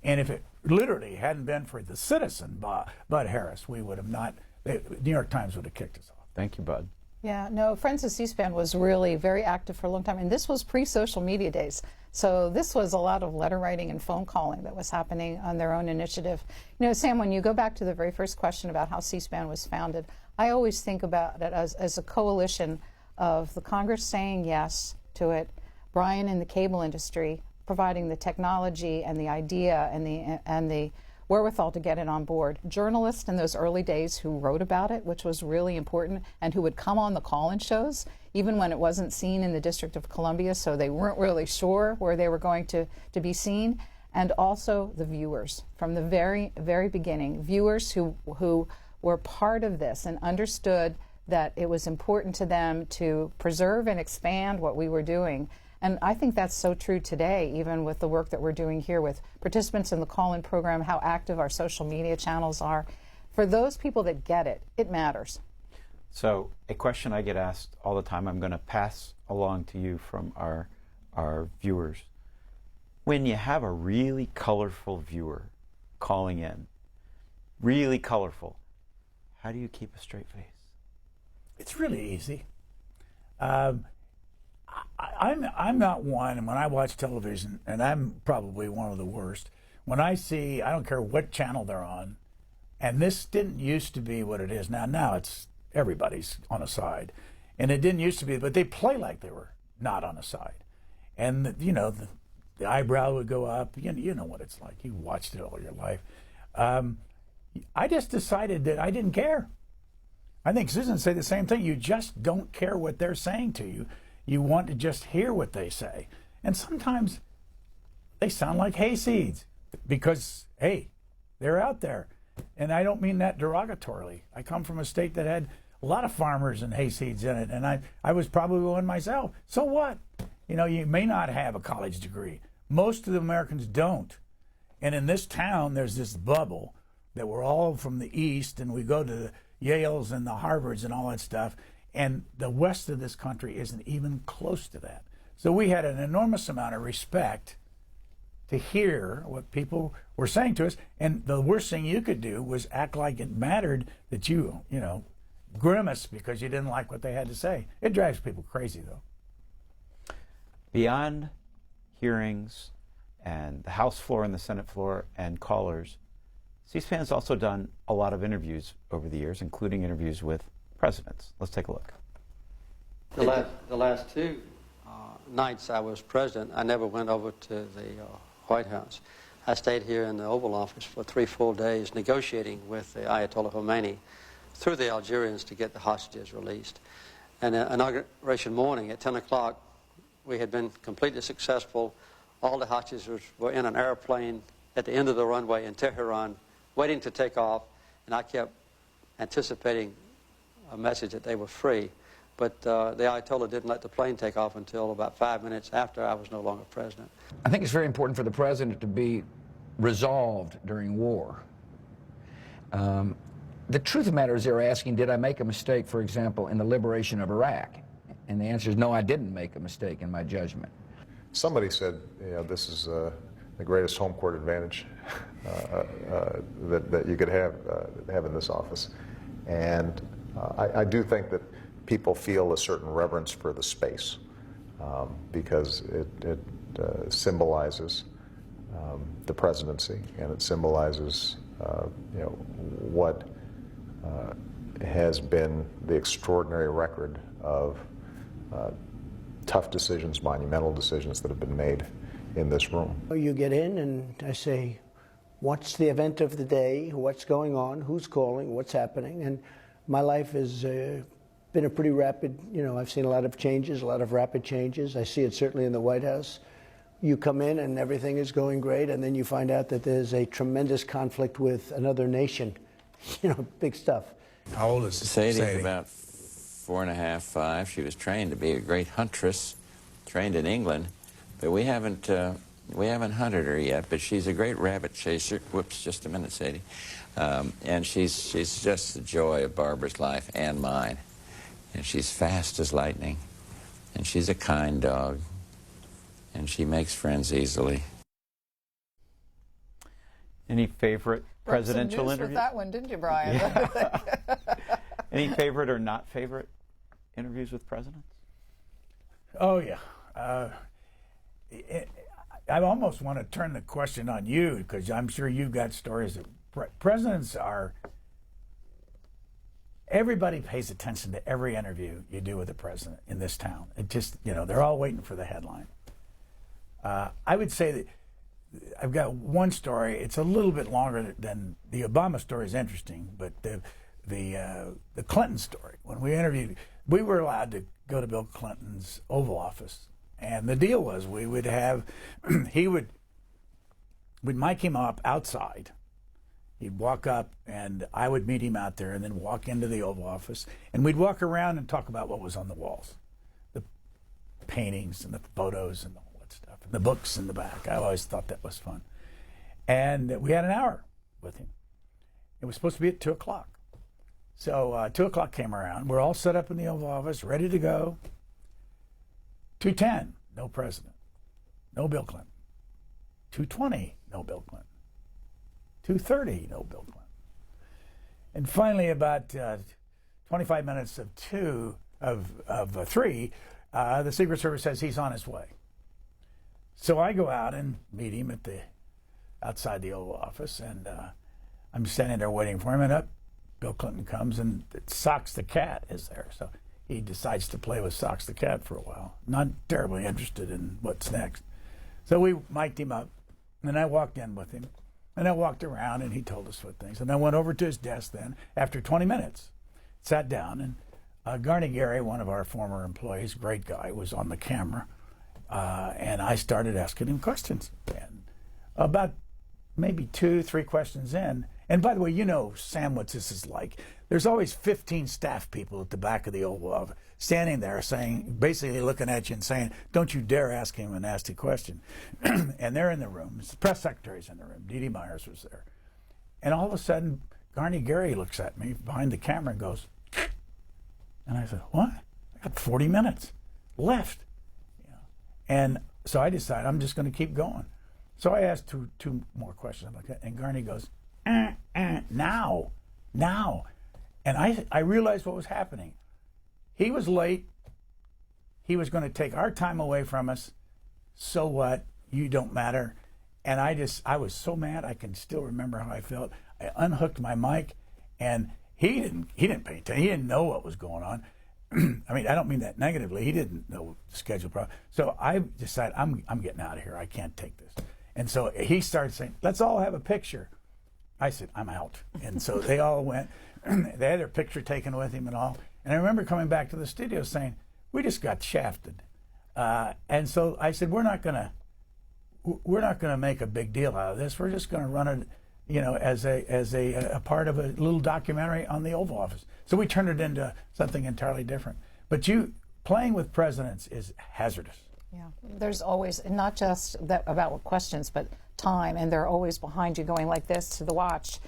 And if it literally hadn't been for the citizen, Bud Harris, we would have not, the New York Times would have kicked us off. Thank you, Bud. Yeah, no, Friends of C-SPAN was really very active for a long time, and this was pre-social media days. So this was a lot of letter writing and phone calling that was happening on their own initiative. You know, Sam, when you go back to the very first question about how C-SPAN was founded, I always think about it as a coalition of the Congress saying yes to it, Brian in the cable industry providing the technology and the idea and the wherewithal to get it on board. Journalists in those early days who wrote about it, which was really important, and who would come on the call-in shows, even when it wasn't seen in the District of Columbia, so they weren't really sure where they were going to be seen. And also the viewers from the very, very beginning, viewers who were part of this and understood that it was important to them to preserve and expand what we were doing. And I think that's so true today, even with the work that we're doing here with participants in the call-in program, how active our social media channels are. For those people that get it, it matters. So a question I get asked all the time, I'm going to pass along to you from our viewers. When you have a really colorful viewer calling in, really colorful, how do you keep a straight face? It's really easy. I'm not one, and when I watch television, and I'm probably one of the worst, when I see, I don't care what channel they're on, and this didn't used to be what it is now. Now it's everybody's on a side. And it didn't used to be, but they play like they were not on a side. And, you know, the eyebrow would go up. You know what it's like. You watched it all your life. I just decided that I didn't care. I think Susan said the same thing. You just don't care what they're saying to you. You want to just hear what they say. And sometimes they sound like hayseeds because, hey, they're out there. And I don't mean that derogatorily. I come from a state that had a lot of farmers and hayseeds in it, and I was probably one myself. So what? You know, you may not have a college degree. Most of the Americans don't. And in this town, there's this bubble that we're all from the East, and we go to the Yales and the Harvards and all that stuff. And the west of this country isn't even close to that. So we had an enormous amount of respect to hear what people were saying to us. And the worst thing you could do was act like it mattered that you grimace because you didn't like what they had to say. It drives people crazy, though. Beyond hearings and the House floor and the Senate floor and callers, C-SPAN has also done a lot of interviews over the years, including interviews with presidents. Let's take a look. The last two nights I was president, I never went over to the White House. I stayed here in the Oval Office for 3 full days negotiating with the Ayatollah Khomeini through the Algerians to get the hostages released. And inauguration morning at 10 o'clock, we had been completely successful. All the hostages were in an airplane at the end of the runway in Tehran, waiting to take off, and I kept anticipating a message that they were free. But the Ayatollah didn't let the plane take off until about 5 minutes after I was no longer president. I think it's very important for the president to be resolved during war. The truth of the matter is they're asking, did I make a mistake, for example, in the liberation of Iraq? And the answer is no, I didn't make a mistake in my judgment. Somebody said, you know, this is the greatest home court advantage that you could have in this office. And I do think that people feel a certain reverence for the space because it symbolizes the presidency, and it symbolizes you know, what has been the extraordinary record of tough decisions, monumental decisions that have been made in this room. You get in and I say, what's the event of the day, what's going on, who's calling, what's happening, and my life has been a pretty rapid, you know, I've seen a lot of changes, a lot of rapid changes. I see it certainly in the White House. You come in and everything is going great, and then you find out that there's a tremendous conflict with another nation, you know, big stuff. How old is Sadie? About 4.5, 5. She was trained to be a great huntress, trained in England, but we haven't hunted her yet. But she's a great rabbit chaser. Whoops, just a minute, Sadie. And she's just the joy of Barbara's life and mine. And she's fast as lightning, and she's a kind dog, and she makes friends easily. Any favorite presidential interview? With that one, didn't you, Brian? Yeah. Any favorite or not favorite interviews with presidents? Oh, yeah. I almost want to turn the question on you, because I'm sure you've got stories of presidents are... Everybody pays attention to every interview you do with the president in this town. It just, you know, they're all waiting for the headline. I would say that I've got one story. It's a little bit longer than the Obama story is interesting, but the Clinton story. When we interviewed, we were allowed to go to Bill Clinton's Oval Office, and the deal was we would have, we'd mic him up outside. He'd walk up, and I would meet him out there and then walk into the Oval Office. And we'd walk around and talk about what was on the walls, the paintings and the photos and all that stuff, and the books in the back. I always thought that was fun. And we had an hour with him. It was supposed to be at 2 o'clock. So 2 o'clock came around. We're all set up in the Oval Office, ready to go. 2:10, no president, no Bill Clinton. 2:20, no Bill Clinton. 2:30, no Bill Clinton. And finally, about 25 minutes of 3, the Secret Service says he's on his way. So I go out and meet him at outside the Oval Office, and I'm standing there waiting for him, and up Bill Clinton comes, and Socks the cat is there. So he decides to play with Socks the cat for a while. Not terribly interested in what's next. So we mic'd him up, and I walked in with him. And I walked around, and he told us what things. And I went over to his desk then, after 20 minutes, sat down, and Garney Gary, one of our former employees, great guy, was on the camera, and I started asking him questions. And about maybe 2-3 questions in, and by the way, you know, Sam, what this is like. There's always 15 staff people at the back of the Oval Office standing there saying, basically looking at you and saying, don't you dare ask him a nasty question. And they're in the room. The press secretary's in the room. Dee Dee Myers was there. And all of a sudden, Garney Gary looks at me behind the camera and goes, and I said, what? I got 40 minutes left. You know? And so I decided I'm just going to keep going. So I asked two more questions like that, and Garney goes, now. And I realized what was happening. He was late. He was going to take our time away from us. So what? You don't matter. And I was so mad. I can still remember how I felt. I unhooked my mic, and he didn't pay attention. He didn't know what was going on. I mean, I don't mean that negatively. He didn't know the schedule problem. So I decided, I'm getting out of here. I can't take this. And so he started saying, let's all have a picture. I said, I'm out. And so they all went. They had their picture taken with him and all. And I remember coming back to the studio saying, we just got shafted. And so I said, we're not gonna make a big deal out of this. We're just gonna run it, you know, as a part of a little documentary on the Oval Office. So we turned it into something entirely different. But playing with presidents is hazardous. Yeah, there's always, not just that about questions, but time, and they're always behind you going like this to the watch.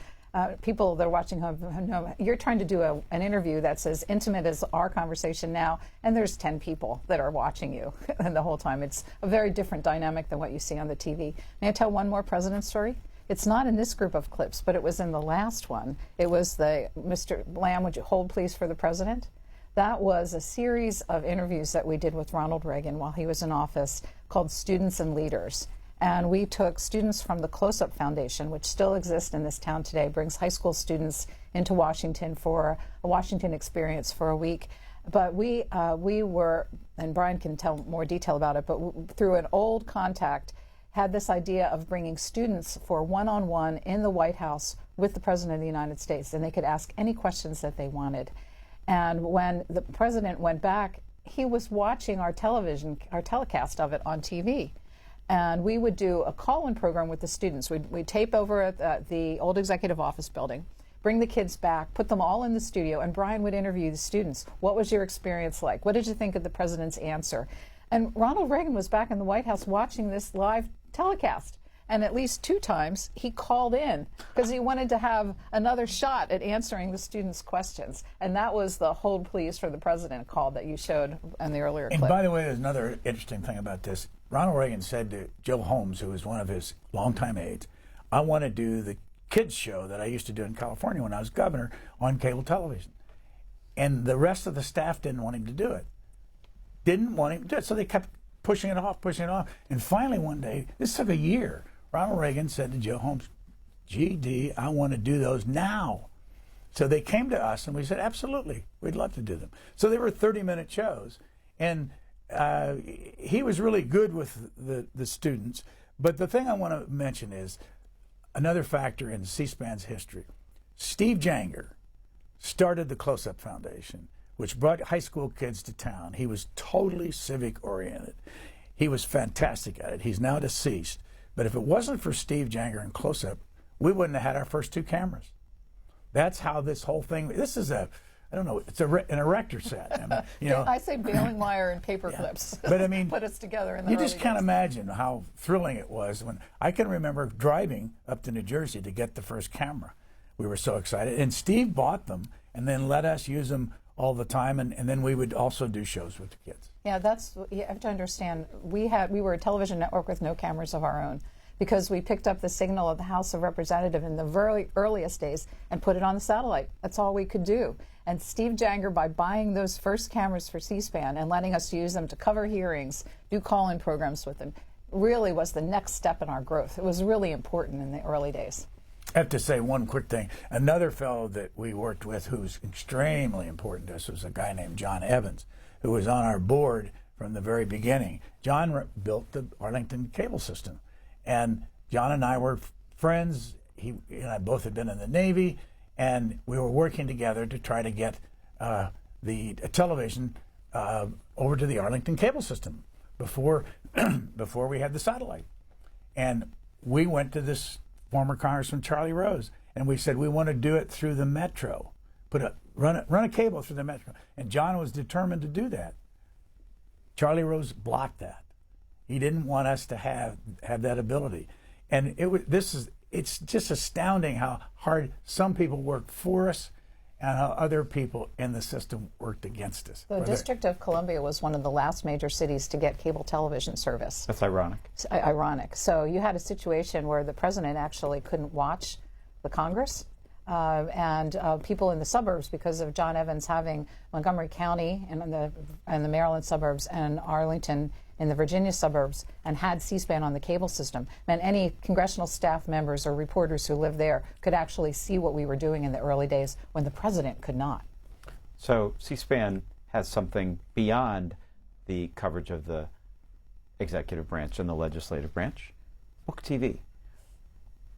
People that are watching home know you're trying to do an interview that's as intimate as our conversation now, and there's 10 people that are watching you and the whole time. It's a very different dynamic than what you see on the TV. May I tell one more president story? It's not in this group of clips, but it was in the last one. It was the, Mr. Lamb, would you hold please for the president? That was a series of interviews that we did with Ronald Reagan while he was in office called Students and Leaders. And we took students from the Close-Up Foundation, which still exists in this town today, brings high school students into Washington for a Washington experience for a week. But we were, and Brian can tell more detail about it, but through an old contact, had this idea of bringing students for one-on-one in the White House with the President of the United States, and they could ask any questions that they wanted. And when the President went back, he was watching our telecast of it on TV. And we would do a call-in program with the students. We'd tape over at the old executive office building, bring the kids back, put them all in the studio, and Brian would interview the students. What was your experience like? What did you think of the president's answer? And Ronald Reagan was back in the White House watching this live telecast. And at least 2 times he called in because he wanted to have another shot at answering the students' questions. And that was the hold please for the president call that you showed in the earlier clip. And by the way, there's another interesting thing about this. Ronald Reagan said to Joe Holmes, who was one of his longtime aides, I want to do the kids show that I used to do in California when I was governor on cable television. And the rest of the staff didn't want him to do it. Didn't want him to do it. So they kept pushing it off. And finally one day, this took a year, Ronald Reagan said to Joe Holmes, GD, I want to do those now. So they came to us and we said, absolutely, we'd love to do them. So they were 30-minute shows. And he was really good with the students. But the thing I want to mention is another factor in C-SPAN's history. Steve Janger started the Close-Up Foundation, which brought high school kids to town. He was totally civic-oriented. He was fantastic at it. He's now deceased. But if it wasn't for Steve Janger and Close-Up, we wouldn't have had our first 2 cameras. That's how this whole thing, this is I don't know, it's an erector set. I mean, you know, I say baling wire and paper clips. But I mean, put us together in the you early just can't days. imagine how thrilling it was when I can remember driving up to New Jersey to get the first camera. We were so excited. And Steve bought them and then let us use them all the time, and then we would also do shows with the kids. Yeah, you have to understand, we were a television network with no cameras of our own because we picked up the signal of the House of Representatives in the very earliest days and put it on the satellite. That's all we could do. And Steve Janger, by buying those first cameras for C-SPAN and letting us use them to cover hearings, do call-in programs with them, really was the next step in our growth. It was really important in the early days. I have to say one quick thing. Another fellow that we worked with who's extremely important to us was a guy named John Evans, who was on our board from the very beginning. John built the Arlington cable system. And John and I were friends. He and I both had been in the Navy, and we were working together to try to get the television over to the Arlington cable system before we had the satellite. And we went to this former Congressman Charlie Rose, and we said we want to do it through the Metro, run a cable through the Metro. And John was determined to do that. Charlie Rose blocked that. He didn't want us to have that ability. And it's just astounding how hard some people worked for us and how other people in the system worked against us. The District of Columbia was one of the last major cities to get cable television service. That's ironic. Ironic. So you had a situation where the president actually couldn't watch the Congress and people in the suburbs because of John Evans having Montgomery County and the Maryland suburbs and Arlington in the Virginia suburbs and had C-SPAN on the cable system. And any congressional staff members or reporters who lived there could actually see what we were doing in the early days when the president could not. So C-SPAN has something beyond the coverage of the executive branch and the legislative branch. Book TV.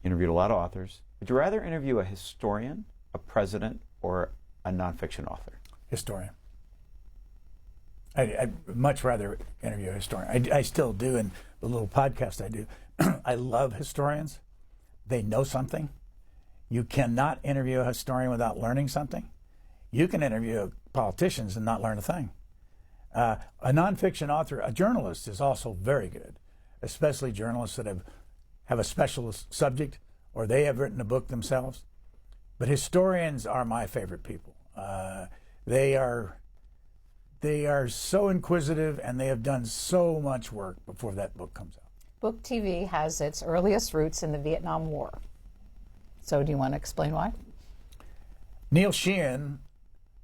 Interviewed a lot of authors. Would you rather interview a historian, a president, or a nonfiction author? Historian. I'd much rather interview a historian. I still do in the little podcast I do. I love historians. They know something. You cannot interview a historian without learning something. You can interview politicians and not learn a thing. A nonfiction author, a journalist, is also very good, especially journalists that have a specialist subject or they have written a book themselves. But historians are my favorite people. They are so inquisitive, and they have done so much work before that book comes out. Book TV has its earliest roots in the Vietnam War. So do you want to explain why? Neil Sheehan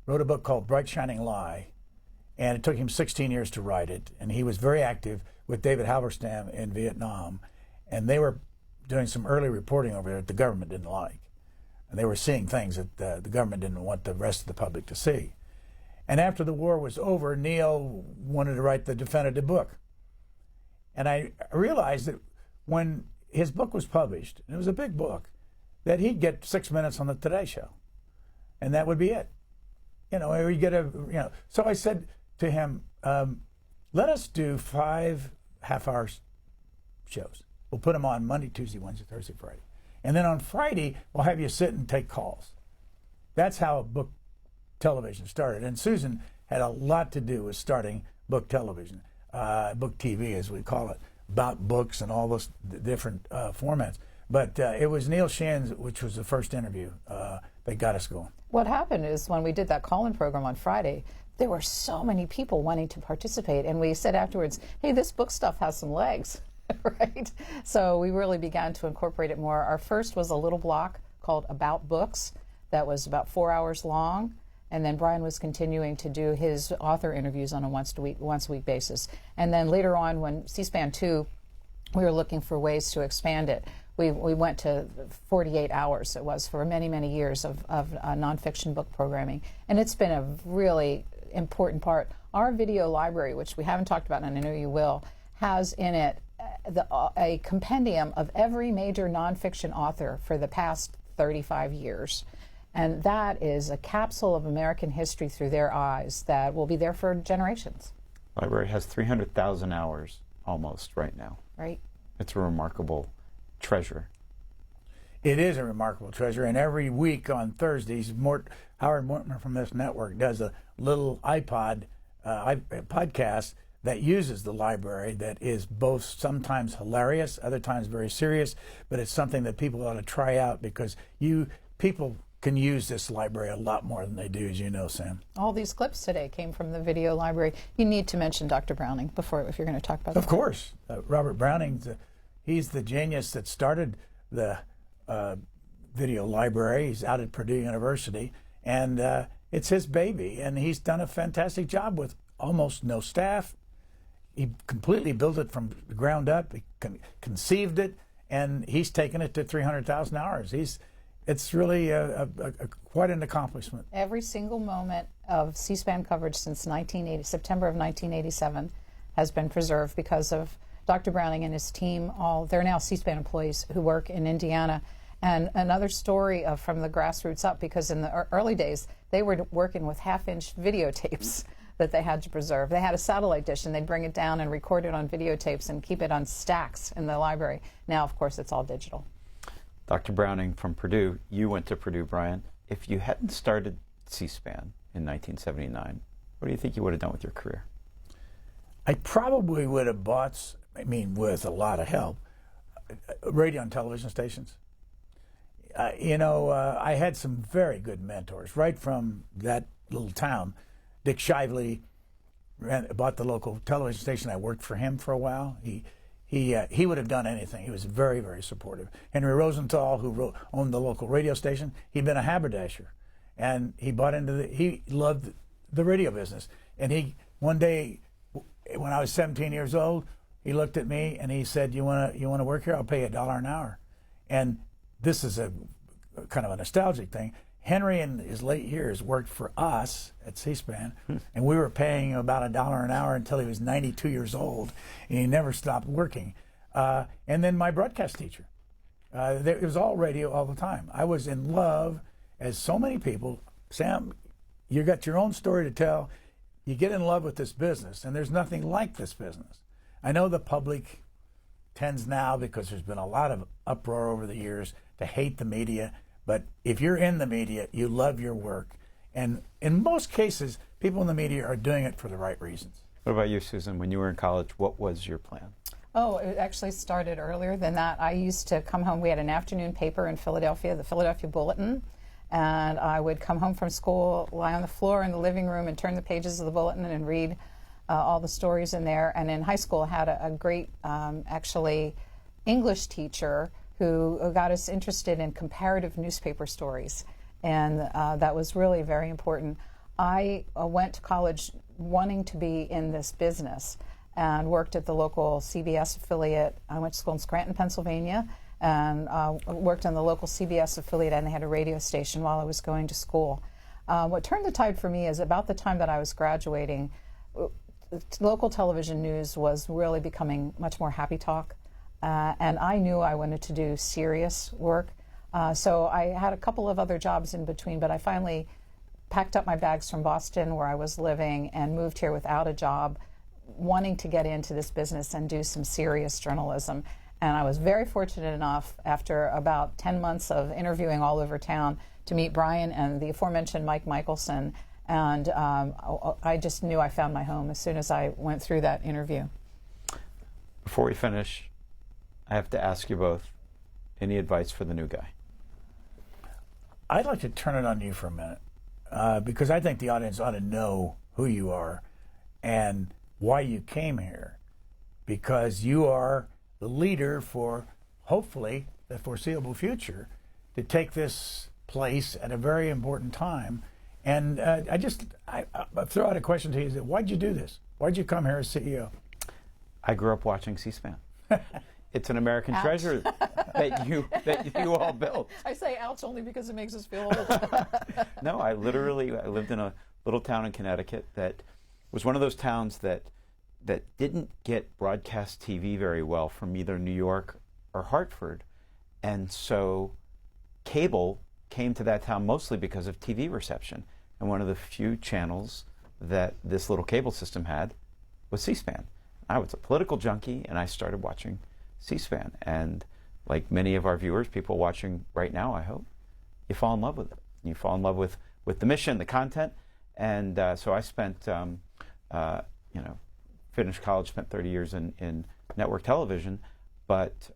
wrote a book called Bright Shining Lie, and it took him 16 years to write it. And he was very active with David Halberstam in Vietnam, and they were doing some early reporting over there that the government didn't like. And they were seeing things that the government didn't want the rest of the public to see. And after the war was over, Neil wanted to write the definitive book. And I realized that when his book was published, and it was a big book, that he'd get 6 minutes on the Today Show. And that would be it. Or he'd get So I said to him, let us do 5 half-hour shows. We'll put them on Monday, Tuesday, Wednesday, Thursday, Friday. And then on Friday, we'll have you sit and take calls. That's how book television started. And Susan had a lot to do with starting book television, book TV as we call it, about books and all those different formats. But it was Neil Sheehan, which was the first interview that got us going. What happened is when we did that call-in program on Friday, there were so many people wanting to participate. And we said afterwards, hey, this book stuff has some legs. Right? So we really began to incorporate it more. Our first was a little block called About Books that was about 4 hours long. And then Brian was continuing to do his author interviews on a once a week basis. And then later on, when C-SPAN 2, we were looking for ways to expand it. We went to 48 hours. It was for many, many years of nonfiction book programming. And it's been a really important part. Our video library, which we haven't talked about, and I know you will, has in it a compendium of every major nonfiction author for the past 35 years. And that is a capsule of American history through their eyes that will be there for generations. The library has 300,000 hours almost right now. Right. It's a remarkable treasure. It is a remarkable treasure, and every week on Thursdays, Howard Mortman from this network does a little podcast that uses the library that is both sometimes hilarious, other times very serious, but it's something that people ought to try out because people can use this library a lot more than they do, as you know, Sam. All these clips today came from the video library. You need to mention Dr. Browning if you're going to talk about that. Of course. Robert Browning, he's the genius that started the video library. He's out at Purdue University, and it's his baby, and he's done a fantastic job with almost no staff. He completely built it from the ground up. He conceived it, and he's taken it to 300,000 hours. It's really quite an accomplishment. Every single moment of C-SPAN coverage since September of 1987 has been preserved because of Dr. Browning and his team. They're now C-SPAN employees who work in Indiana. And another story from the grassroots up, because in the early days, they were working with half-inch videotapes that they had to preserve. They had a satellite dish, and they'd bring it down and record it on videotapes and keep it on stacks in the library. Now, of course, it's all digital. Dr. Browning from Purdue, you went to Purdue, Brian. If you hadn't started C-SPAN in 1979, what do you think you would have done with your career? I probably would have bought, with a lot of help, radio and television stations. I had some very good mentors right from that little town. Dick Shively bought the local television station. I worked for him for a while. he would have done anything. He was very, very supportive. Henry Rosenthal, who owned the local radio station, he'd been a haberdasher, and he bought into he loved the radio business. And one day, when I was 17 years old, he looked at me and he said, "You want to work here? I'll pay you $1 an hour." And this is a kind of a nostalgic thing. Henry, in his late years, worked for us at C-SPAN, and we were paying him about $1 an hour until he was 92 years old, and he never stopped working. And then my broadcast teacher. It was all radio all the time. I was in love, as so many people. Sam, you got your own story to tell. You get in love with this business, and there's nothing like this business. I know the public tends now, because there's been a lot of uproar over the years, to hate the media. But if you're in the media, you love your work. And in most cases, people in the media are doing it for the right reasons. What about you, Susan? When you were in college, what was your plan? Oh, it actually started earlier than that. I used to come home. We had an afternoon paper in Philadelphia, the Philadelphia Bulletin. And I would come home from school, lie on the floor in the living room, and turn the pages of the Bulletin and read all the stories in there. And in high school, I had a great, actually, English teacher who got us interested in comparative newspaper stories. And that was really very important. I went to college wanting to be in this business and worked at the local CBS affiliate. I went to school in Scranton, Pennsylvania, and worked on the local CBS affiliate, and they had a radio station while I was going to school. What turned the tide for me is about the time that I was graduating, local television news was really becoming much more happy talk. And I knew I wanted to do serious work. So I had a couple of other jobs in between, but I finally packed up my bags from Boston, where I was living, and moved here without a job, wanting to get into this business and do some serious journalism. And I was very fortunate enough, after about 10 months of interviewing all over town, to meet Brian and the aforementioned Mike Michelson. And I just knew I found my home as soon as I went through that interview. Before we finish, I have to ask you both, any advice for the new guy? I'd like to turn it on you for a minute, because I think the audience ought to know who you are and why you came here, because you are the leader for, hopefully, the foreseeable future, to take this place at a very important time. And I throw out a question to you: is that, why'd you do this? Why'd you come here as CEO? I grew up watching C-SPAN. It's an American treasure that you all built. I say ouch only because it makes us feel old. No, I lived in a little town in Connecticut that was one of those towns that didn't get broadcast TV very well from either New York or Hartford. And so cable came to that town mostly because of TV reception. And one of the few channels that this little cable system had was C-SPAN. I was a political junkie, and I started watching C-SPAN. And like many of our viewers, people watching right now, I hope, you fall in love with it. You fall in love with the mission, the content. And so I spent, finished college, spent 30 years in network television, but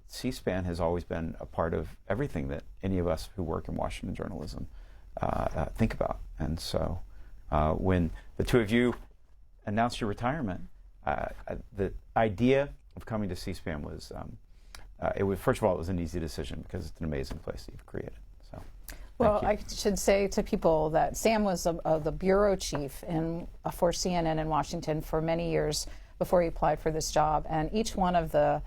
C-SPAN has always been a part of everything that any of us who work in Washington journalism think about. And so when the two of you announced your retirement, the idea of coming to C-SPAN was, first of all, it was an easy decision because it's an amazing place that you've created. So, well, I should say to people that Sam was the bureau chief for CNN in Washington for many years before he applied for this job, and each one of the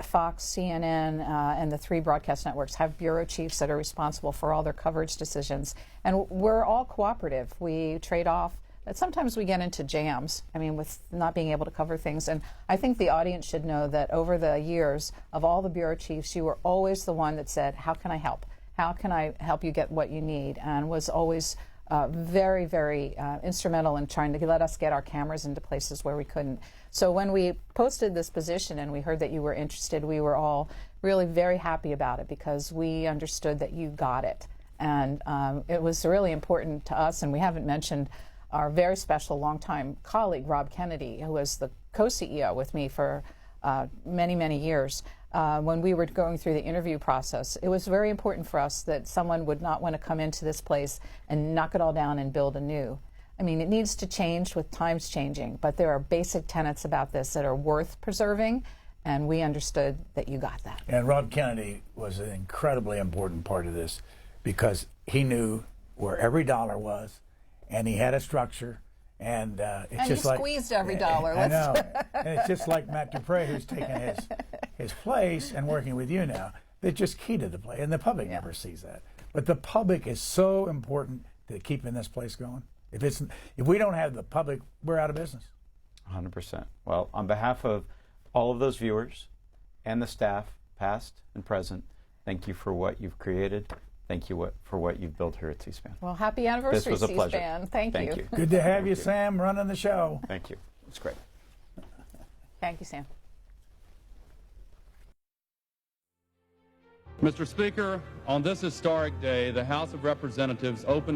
Fox, CNN, and the 3 broadcast networks have bureau chiefs that are responsible for all their coverage decisions. And we're all cooperative. We trade off. But sometimes we get into jams, with not being able to cover things. And I think the audience should know that over the years of all the bureau chiefs, you were always the one that said, how can I help? How can I help you get what you need? And was always very, very instrumental in trying to let us get our cameras into places where we couldn't. So when we posted this position and we heard that you were interested, we were all really very happy about it because we understood that you got it. And it was really important to us, and we haven't mentioned our very special longtime colleague, Rob Kennedy, who was the co-CEO with me for many, many years. When we were going through the interview process, it was very important for us that someone would not want to come into this place and knock it all down and build anew. It needs to change with times changing, but there are basic tenets about this that are worth preserving, And we understood that you got that. And Rob Kennedy was an incredibly important part of this because he knew where every dollar was, and he had a structure. And it's and just he like squeezed every dollar. I know. And it's just like Matt Dupre, who's taken his place and working with you now. They're just key to the play, and the public never sees that. But the public is so important to keeping this place going. If we don't have the public, we're out of business. 100%. Well, on behalf of all of those viewers and the staff, past and present, thank you for what you've created. Thank you for what you've built here at C-SPAN. Well, happy anniversary, this was a pleasure. C-SPAN. Thank you. Good to have you, Sam, running the show. Thank you. It's great. Thank you, Sam. Mr. Speaker, on this historic day, the House of Representatives opens